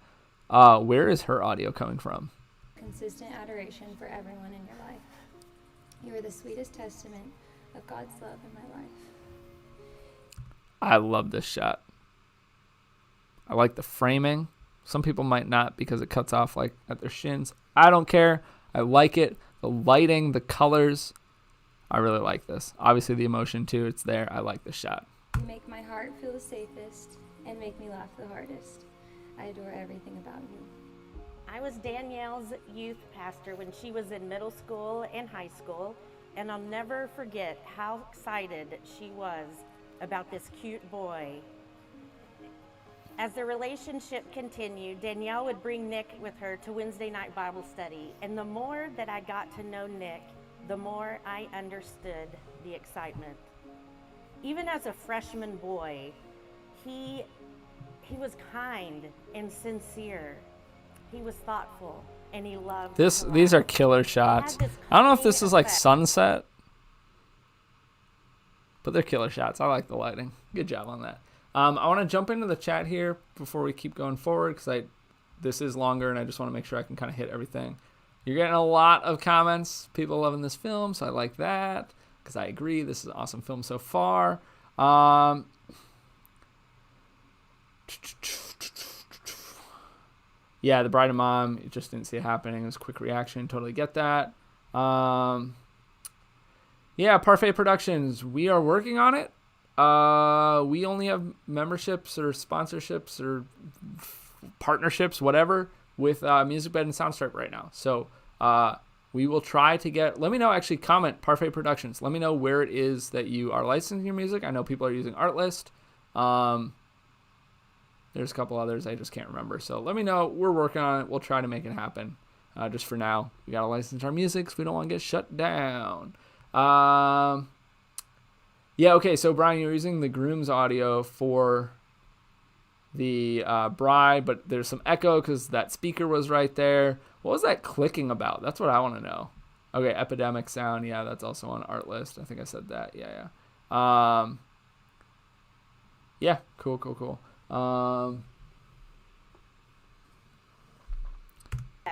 Where is her audio coming from? Consistent adoration for everyone in your life. You are the sweetest testament of God's love in my life. I love this shot. I like the framing. Some people might not because it cuts off like at their shins. I don't care. I like it. The lighting, the colors. I really like this. Obviously the emotion too. It's there. I like this shot. You make my heart feel the safest and make me laugh the hardest. I adore everything about you. I was Danielle's youth pastor when she was in middle school and high school, and I'll never forget how excited she was about this cute boy. As the relationship continued, Danielle would bring Nick with her to Wednesday night Bible study, and the more that I got to know Nick, the more I understood the excitement. Even as a freshman boy, he was kind and sincere. He was thoughtful, and he loved These are killer shots. I don't know if this is like sunset, but they're killer shots. I like the lighting. Good job on that. I want to jump into the chat here before we keep going forward because this is longer and I just want to make sure I can kind of hit everything. You're getting a lot of comments. People loving this film, so I like that because I agree. This is an awesome film so far. Yeah, the bride and mom, you just didn't see it happening. It was a quick reaction. Totally get that. Yeah, Parfait Productions. We are working on it. We only have memberships or sponsorships or partnerships, whatever, with MusicBed and Soundstripe right now. So we will try to get... Let me know, actually, comment, Parfait Productions. Let me know where it is that you are licensing your music. I know people are using Artlist. There's a couple others I just can't remember. So let me know. We're working on it. We'll try to make it happen. Just for now, we got to license our music so we don't want to get shut down. Yeah, okay, so Brian, you're using the groom's audio for the bride, but there's some echo because that speaker was right there. What was that clicking about? That's what I want to know. Okay, Epidemic Sound. Yeah, that's also on Artlist. I think I said that. Yeah. Yeah, cool.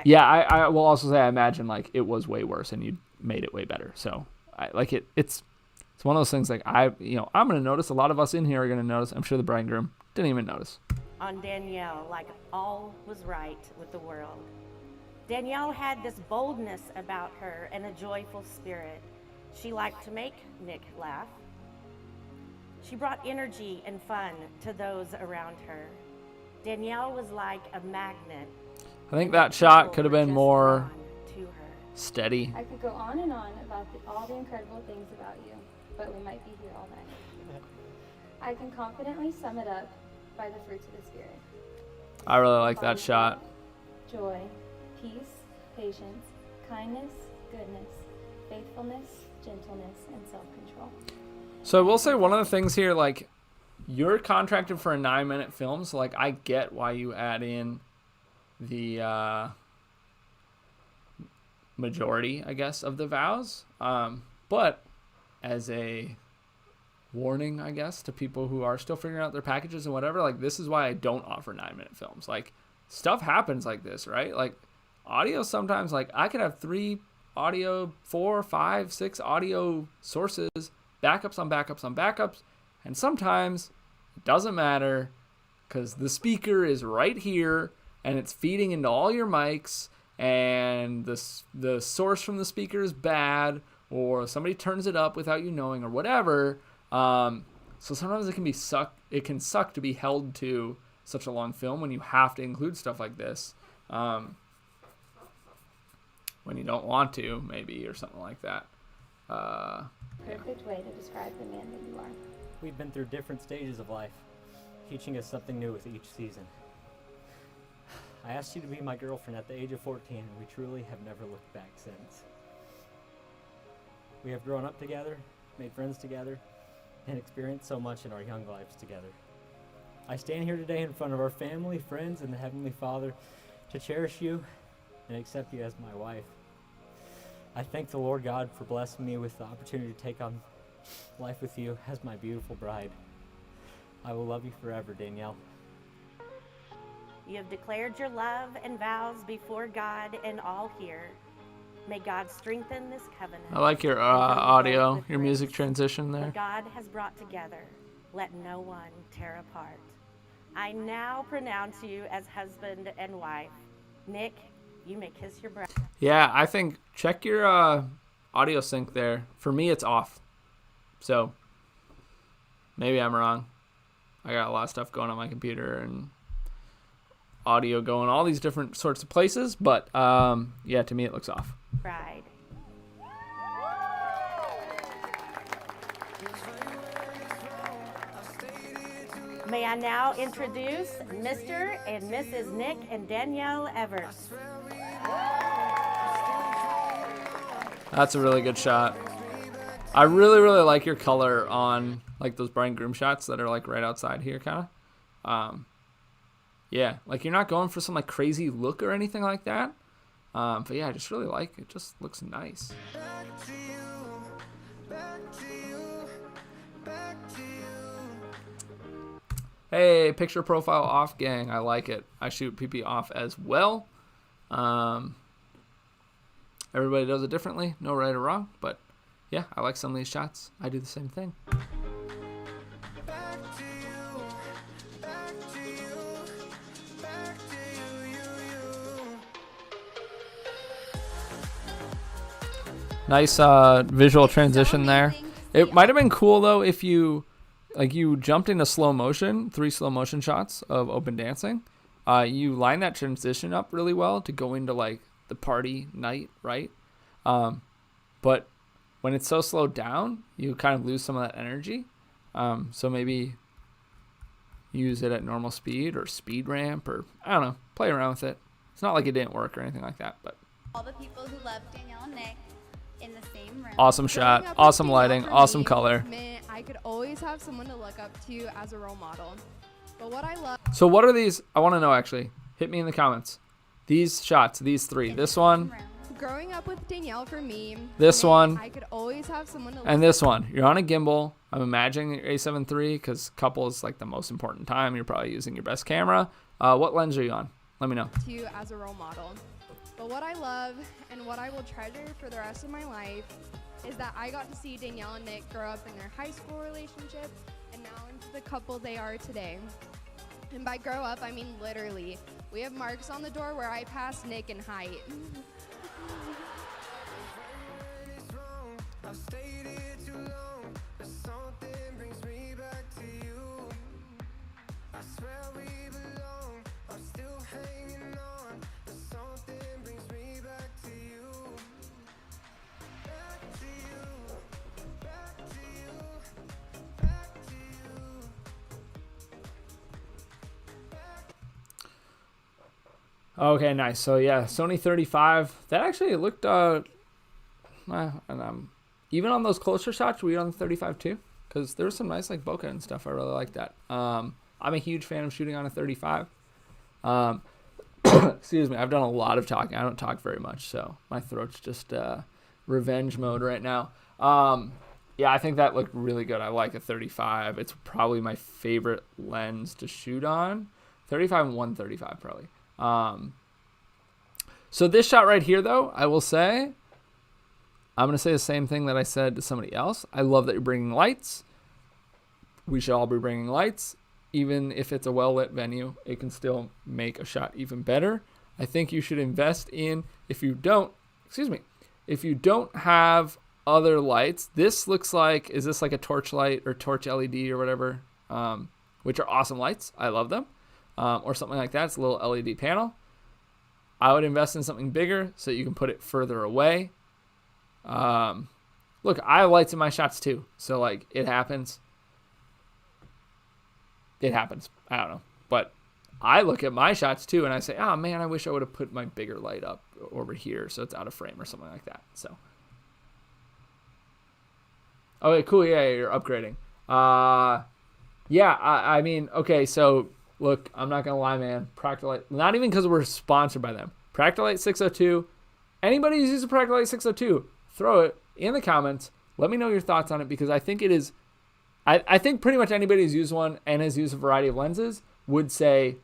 Yeah, I will also say I imagine like it was way worse and you made it way better. So I like it. It's one of those things like I'm gonna notice. A lot of us in here are gonna notice. I'm sure the bride and groom didn't even notice. on Danielle like all was right with the world. Danielle had this boldness about her and a joyful spirit. She liked to make Nick laugh. She brought energy and fun to those around her. Danielle was like a magnet. I think that shot could have been more steady. I could go on and on about all the incredible things about you, but we might be here all night. I can confidently sum it up by the fruits of the Spirit. I really like that shot. Joy, peace, patience, kindness, goodness, faithfulness, gentleness, and self-control. So I will say one of the things here, like, you're contracted for a 9-minute film, so like I get why you add in the majority, I guess, of the vows. But as a warning, I guess, to people who are still figuring out their packages and whatever, like, this is why I don't offer 9-minute films. Like, stuff happens like this, right? Like, audio sometimes, like, I could have 3 audio, 4, 5, 6 audio sources, backups on backups on backups, and sometimes it doesn't matter because the speaker is right here and it's feeding into all your mics and the source from the speaker is bad, or somebody turns it up without you knowing, or whatever. So sometimes it can suck to be held to such a long film when you have to include stuff like this. When you don't want to, maybe, or something like that. Perfect way to describe the man that you are. We've been through different stages of life, teaching us something new with each season. I asked you to be my girlfriend at the age of 14, and we truly have never looked back since. We have grown up together, made friends together, and experienced so much in our young lives together. I stand here today in front of our family, friends, and the Heavenly Father to cherish you and accept you as my wife. I thank the Lord God for blessing me with the opportunity to take on life with you as my beautiful bride. I will love you forever, Danielle. You have declared your love and vows before God and all here. May God strengthen this covenant. I like your audio, your music transition there. What God has brought together, let no one tear apart. I now pronounce you as husband and wife. Nick, you may kiss your bride. Yeah, I think check your audio sync there. For me, it's off. So maybe I'm wrong. I got a lot of stuff going on my computer and audio going all these different sorts of places. But yeah, to me, it looks off. Bride. May I now introduce Mr. and Mrs. Nick and Danielle Evers. That's a really good shot. I really, really like your color on like those bride and groom shots that are like right outside here, kind of. Yeah, like you're not going for some like crazy look or anything like that. But yeah, I just really like it. Just looks nice. Hey, picture profile off, gang. I like it. I shoot PP off as well. Everybody does it differently. No right or wrong. But yeah, I like some of these shots. I do the same thing. Nice visual transition there. It might have been cool though if you jumped into slow motion, 3 slow motion shots of open dancing. You line that transition up really well to go into like the party night, right? But when it's so slowed down, you kind of lose some of that energy. So maybe use it at normal speed or speed ramp, or I don't know, play around with it. It's not like it didn't work or anything like that, but All the people who love Danielle and Nick in the same room. awesome shot, awesome lighting, awesome color. I could always have someone to look up to as a role model. But what I love. So what are these? I want to know actually. Hit me in the comments. These shots, these 3. This one. Growing up with Danielle for me. This one. I could always have someone to look and this one. You're on a gimbal. I'm imagining your A7 III because couple is like the most important time. You're probably using your best camera. What lens are you on? Let me know. To you as a role model. But what I love and what I will treasure for the rest of my life is that I got to see Danielle and Nick grow up in their high school relationship and now into the couple they are today. And by grow up, I mean literally. We have marks on the door where I passed Nick in height. Okay, nice. So yeah, Sony 35. That actually looked even on those closer shots, were you on the 35 too? Because there was some nice like bokeh and stuff. I really like that. I'm a huge fan of shooting on a 35. Excuse me. I've done a lot of talking. I don't talk very much, so my throat's just revenge mode right now. Yeah, I think that looked really good. I like a 35. It's probably my favorite lens to shoot on. 35 and 135 probably. So this shot right here, though, I will say, I'm going to say the same thing that I said to somebody else. I love that you're bringing lights. We should all be bringing lights. Even if it's a well-lit venue, it can still make a shot even better. I think you should invest in, if you don't have other lights, this looks like, is this like a torch light or torch LED or whatever, which are awesome lights. I love them. Or something like that. It's a little LED panel. I would invest in something bigger so you can put it further away. Look, I have lights in my shots too. So like it happens. It happens. I don't know. But I look at my shots too and I say, oh man, I wish I would have put my bigger light up over here so it's out of frame or something like that. So. Okay, cool. Yeah, you're upgrading. Yeah, I mean, okay, so look, I'm not going to lie, man. Practilite, not even because we're sponsored by them. Practilite 602. Anybody who's used a Practilite 602, throw it in the comments. Let me know your thoughts on it because I think it is, I think pretty much anybody who's used one and has used a variety of lenses would say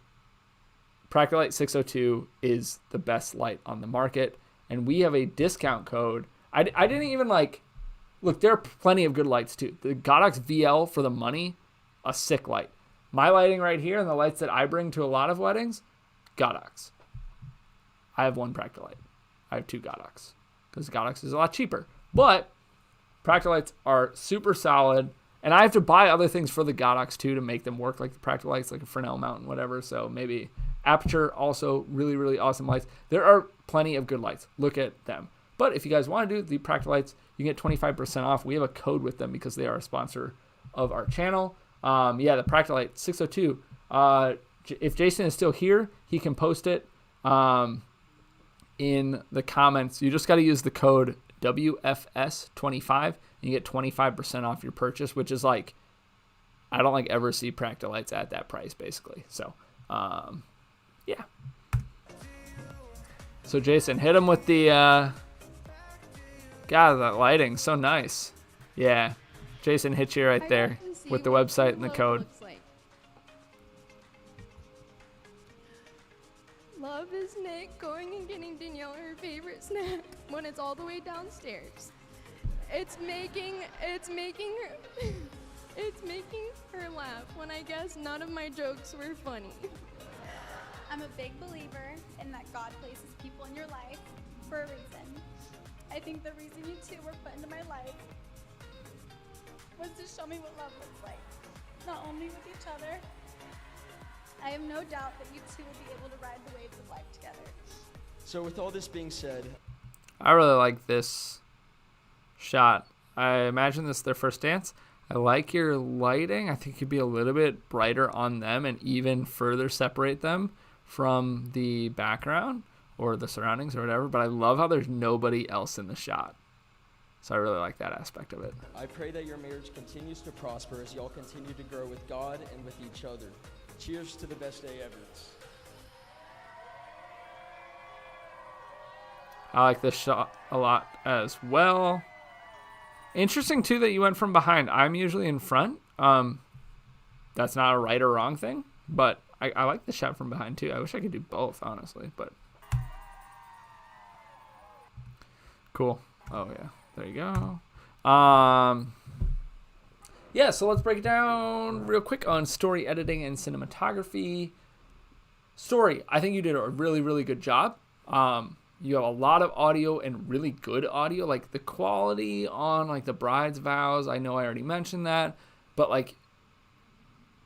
Practilite 602 is the best light on the market. And we have a discount code. I didn't even like, look, there are plenty of good lights too. The Godox VL for the money, a sick light. My lighting right here and the lights that I bring to a lot of weddings, Godox. I have one Practilite. I have two Godox because Godox is a lot cheaper. But Practilites are super solid. And I have to buy other things for the Godox too to make them work like the Practilites, like a Fresnel mount and whatever. So maybe Aperture, also really, really awesome lights. There are plenty of good lights. Look at them. But if you guys want to do the Practilites, you can get 25% off. We have a code with them because they are a sponsor of our channel. Yeah, the Practilite 602. If Jason is still here, he can post it in the comments. You just got to use the code WFS25 and you get 25% off your purchase, which is like, I don't like ever see Practilites at that price basically. So, yeah. So Jason, hit him with the, God, that lighting, so nice. Yeah, Jason hit you right there with the website and the code. Love is Nick going and getting Danielle her favorite snack when it's all the way downstairs. It's making her laugh when I guess none of my jokes were funny. I'm a big believer in that God places people in your life for a reason. I think the reason you two were put into my life was to show me what love looks like, not only with each other. I have no doubt that you two will be able to ride the waves of life together. So with all this being said, I really like this shot. I imagine this is their first dance. I like your lighting. I think you could be a little bit brighter on them and even further separate them from the background or the surroundings or whatever. But I love how there's nobody else in the shot. So I really like that aspect of it. I pray that your marriage continues to prosper as y'all continue to grow with God and with each other. Cheers to the best day ever. I like this shot a lot as well. Interesting too that you went from behind. I'm usually in front. That's not a right or wrong thing, but I like the shot from behind too. I wish I could do both, honestly, but cool. Oh yeah, there you go. Yeah, so let's break it down real quick on story editing and cinematography. Story, I think you did a really, really good job. You have a lot of audio and really good audio. Like the quality on like the bride's vows, I know I already mentioned that, but like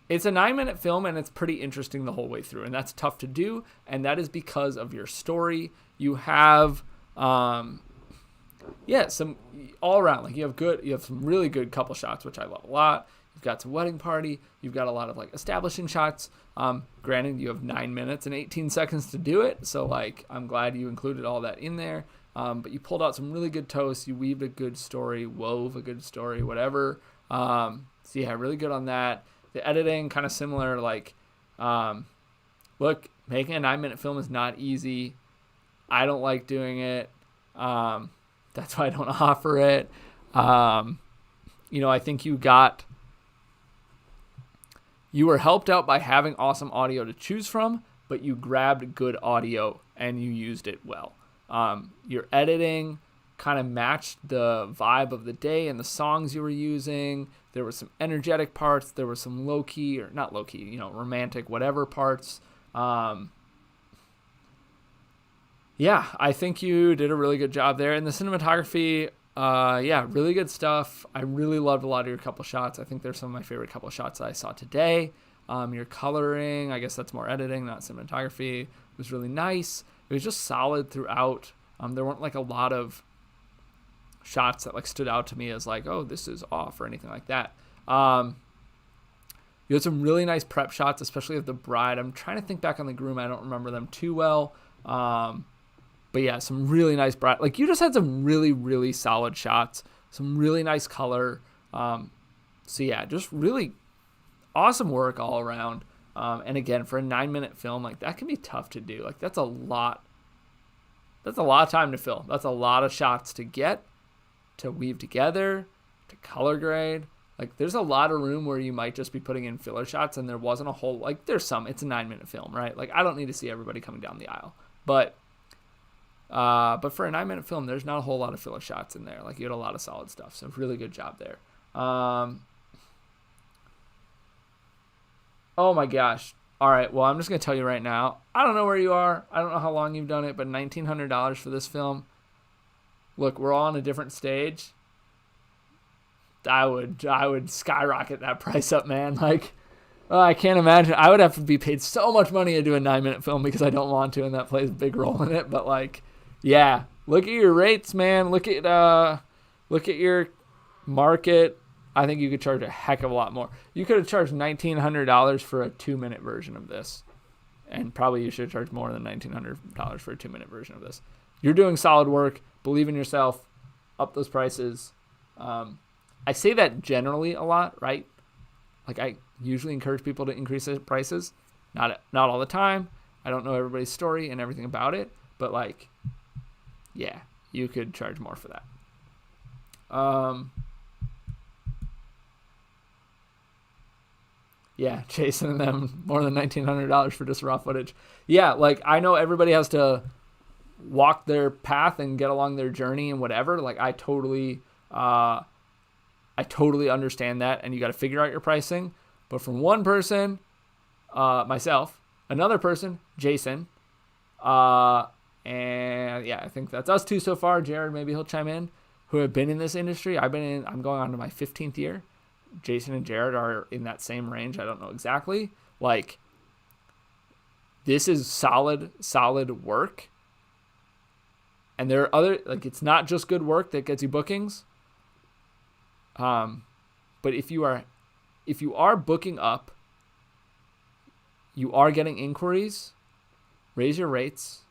it's a 9-minute film and it's pretty interesting the whole way through, and that's tough to do, and that is because of your story. You have some all around, like you have some really good couple shots, which I love a lot. You've got some wedding party. You've got a lot of like establishing shots. Granted, you have 9 minutes and 18 seconds to do it. So like, I'm glad you included all that in there. But you pulled out some really good toasts. You weaved a good story, wove a good story, whatever. So yeah, really good on that. The editing, kind of similar. Like, look, making a 9-minute film is not easy. I don't like doing it. That's why I don't offer it. I think you were helped out by having awesome audio to choose from, but you grabbed good audio and you used it well. Your editing kind of matched the vibe of the day and the songs you were using. There were some energetic parts. There were some low-key, or not low-key, romantic, whatever parts. Yeah, I think you did a really good job there. And the cinematography, yeah, really good stuff. I really loved a lot of your couple shots. I think they're some of my favorite couple shots that I saw today. Your coloring, I guess that's more editing, not cinematography, was really nice. It was just solid throughout. There weren't like a lot of shots that like stood out to me as like, oh, this is off or anything like that. You had some really nice prep shots, especially of the bride. I'm trying to think back on the groom. I don't remember them too well. But yeah, some really nice bride. Like you just had some really, really solid shots, some really nice color. So yeah, just really awesome work all around. And again, for a 9-minute film, like that can be tough to do. Like that's a lot of time to film. That's a lot of shots to get, to weave together, to color grade. Like there's a lot of room where you might just be putting in filler shots and there wasn't a whole, like there's some, it's a 9-minute film, right? Like I don't need to see everybody coming down the aisle, but for a 9-minute film, there's not a whole lot of filler shots in there. Like you had a lot of solid stuff. So really good job there. Oh my gosh. All right. Well, I'm just going to tell you right now, I don't know where you are. I don't know how long you've done it, but $1,900 for this film. Look, we're all on a different stage. I would skyrocket that price up, man. Like, I can't imagine. I would have to be paid so much money to do a 9-minute film because I don't want to, and that plays a big role in it. But like, yeah, look at your rates, man. Look at your market. I think you could charge a heck of a lot more. You could have charged $1,900 for a 2-minute version of this, and probably you should charge more than $1,900 for a 2-minute version of this. You're doing solid work. Believe in yourself. Up those prices. I say that generally a lot, right? Like I usually encourage people to increase their prices. Not all the time. I don't know everybody's story and everything about it, but like, yeah, you could charge more for that. Yeah, Jason and them more than $1,900 for just raw footage. Yeah, like I know everybody has to walk their path and get along their journey and whatever. Like I totally understand that, and you got to figure out your pricing. But from one person, myself, another person, Jason, and yeah, I think that's us two so far. Jared, maybe he'll chime in, who have been in this industry. I'm going on to my 15th year. Jason and Jared are in that same range. I don't know exactly. Like, this is solid work. And there are other, like, it's not just good work that gets you bookings. But if you are booking up, you are getting inquiries, raise your rates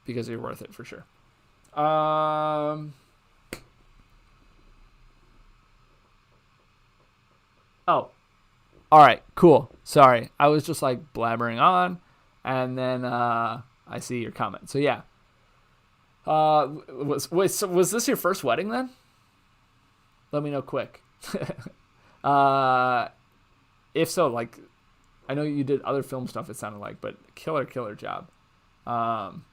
because you're worth it for sure. Oh, all right, cool. Sorry. I was just like blabbering on, and then I see your comment. So yeah. Was this your first wedding then? Let me know quick. If so, like, I know you did other film stuff, it sounded like, but killer job. And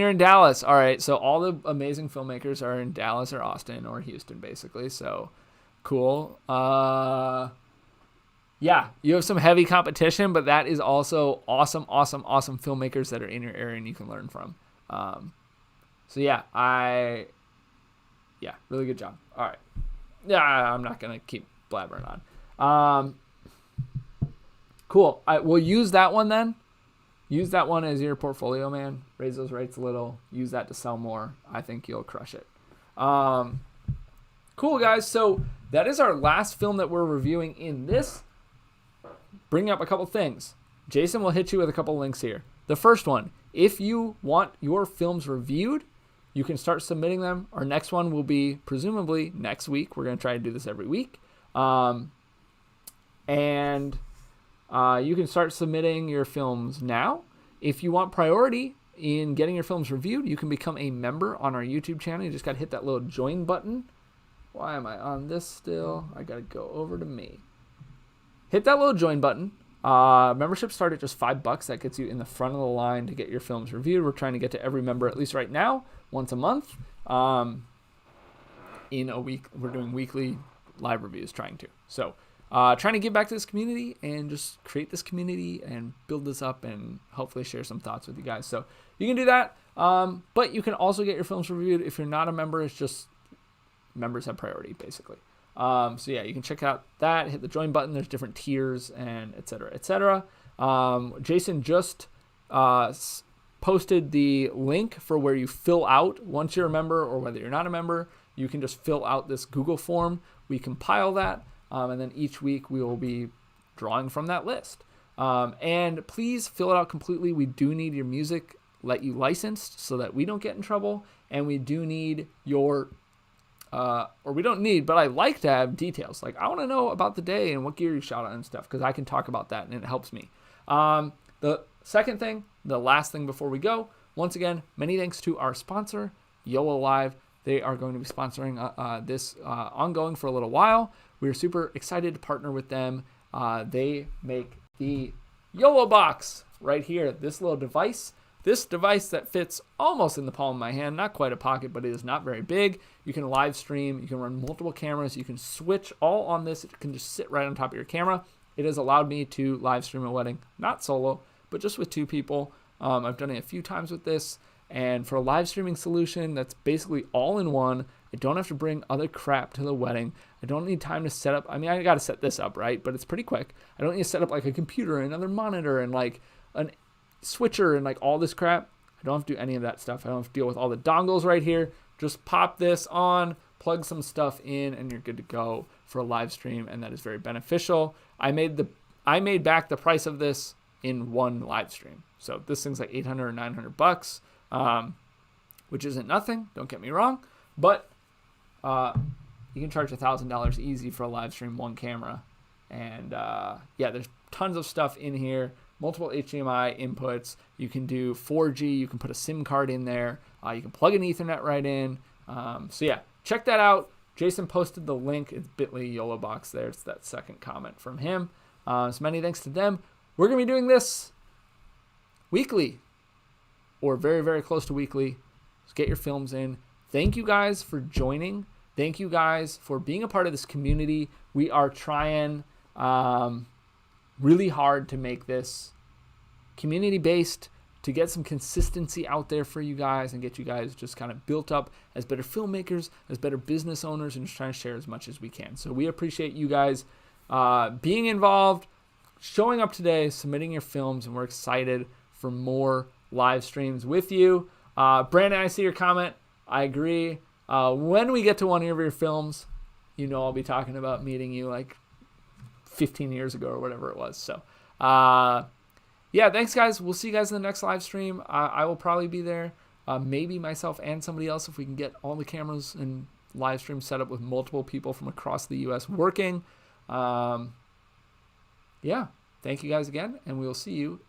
you're in Dallas. All right, so all the amazing filmmakers are in Dallas or Austin or Houston, basically, so cool. Yeah, you have some heavy competition, but that is also awesome filmmakers that are in your area and you can learn from. So yeah, really good job. All right. Yeah, I'm not going to keep blabbering on. Cool. We'll use that one then. Use that one as your portfolio, man. Raise those rates a little. Use that to sell more. I think you'll crush it. Cool, guys. So that is our last film that we're reviewing in this. Bring up a couple things. Jason will hit you with a couple links here. The first one, if you want your films reviewed, you can start submitting them. Our next one will be presumably next week. We're going to try to do this every week. And you can start submitting your films now. If you want priority in getting your films reviewed, you can become a member on our YouTube channel. You just got to hit that little join button. Why am I on this still? I got to go over to me. Hit that little join button. Membership start at just $5. That gets you in the front of the line to get your films reviewed. We're trying to get to every member, at least right now, once a month. In a week, we're doing weekly live reviews, trying to. So trying to give back to this community and just create this community and build this up and hopefully share some thoughts with you guys. So you can do that. But you can also get your films reviewed. If you're not a member, it's just members have priority, basically. So yeah, you can check out that, hit the join button. There's different tiers and et cetera, et cetera. Jason just posted the link for where you fill out once you're a member, or whether you're not a member, you can just fill out this Google form. We compile that, and then each week we will be drawing from that list. And please fill it out completely. We do need your music let you licensed so that we don't get in trouble, and we do need your or we don't need, but I like to have details. Like, I want to know about the day and what gear you shot on and stuff, because I can talk about that and it helps me. The second thing, the last thing before we go, once again, many thanks to our sponsor, YOLO Live. They are going to be sponsoring this ongoing for a little while. We're super excited to partner with them. They make the YoloBox right here, this little device. This device that fits almost in the palm of my hand, not quite a pocket, but it is not very big. You can live stream, you can run multiple cameras, you can switch all on this. It can just sit right on top of your camera. It has allowed me to live stream a wedding, not solo, but just with two people. I've done it a few times with this, and for a live streaming solution that's basically all in one, I don't have to bring other crap to the wedding. I don't need time to set up. I mean, I got to set this up, right? But it's pretty quick. I don't need to set up like a computer and another monitor and like an switcher and like all this crap. I don't have to do any of that stuff. I don't have to deal with all the dongles right here. Just pop this on, plug some stuff in, and you're good to go for a live stream, and that is very beneficial. I made back the price of this in one live stream. So this thing's like $800 or $900, which isn't nothing, don't get me wrong, but you can charge $1,000 easy for a live stream, one camera. And yeah, there's tons of stuff in here. Multiple HDMI inputs. You can do 4G. You can put a SIM card in there. You can plug an Ethernet right in. So yeah, check that out. Jason posted the link. It's bit.ly YoloBox there. It's that second comment from him. So many thanks to them. We're going to be doing this weekly, or very, very close to weekly. Just get your films in. Thank you guys for joining. Thank you guys for being a part of this community. We are trying really hard to make this community-based, to get some consistency out there for you guys and get you guys just kind of built up as better filmmakers, as better business owners, and just trying to share as much as we can. So we appreciate you guys being involved, showing up today, submitting your films, and we're excited for more live streams with you. Brandon, I see your comment. I agree. When we get to one of your films, you know I'll be talking about meeting you like 15 years ago or whatever it was. So yeah, thanks guys. We'll see you guys in the next live stream. I will probably be there, maybe myself and somebody else, if we can get all the cameras and live stream set up with multiple people from across the US working. Yeah, thank you guys again, and we will see you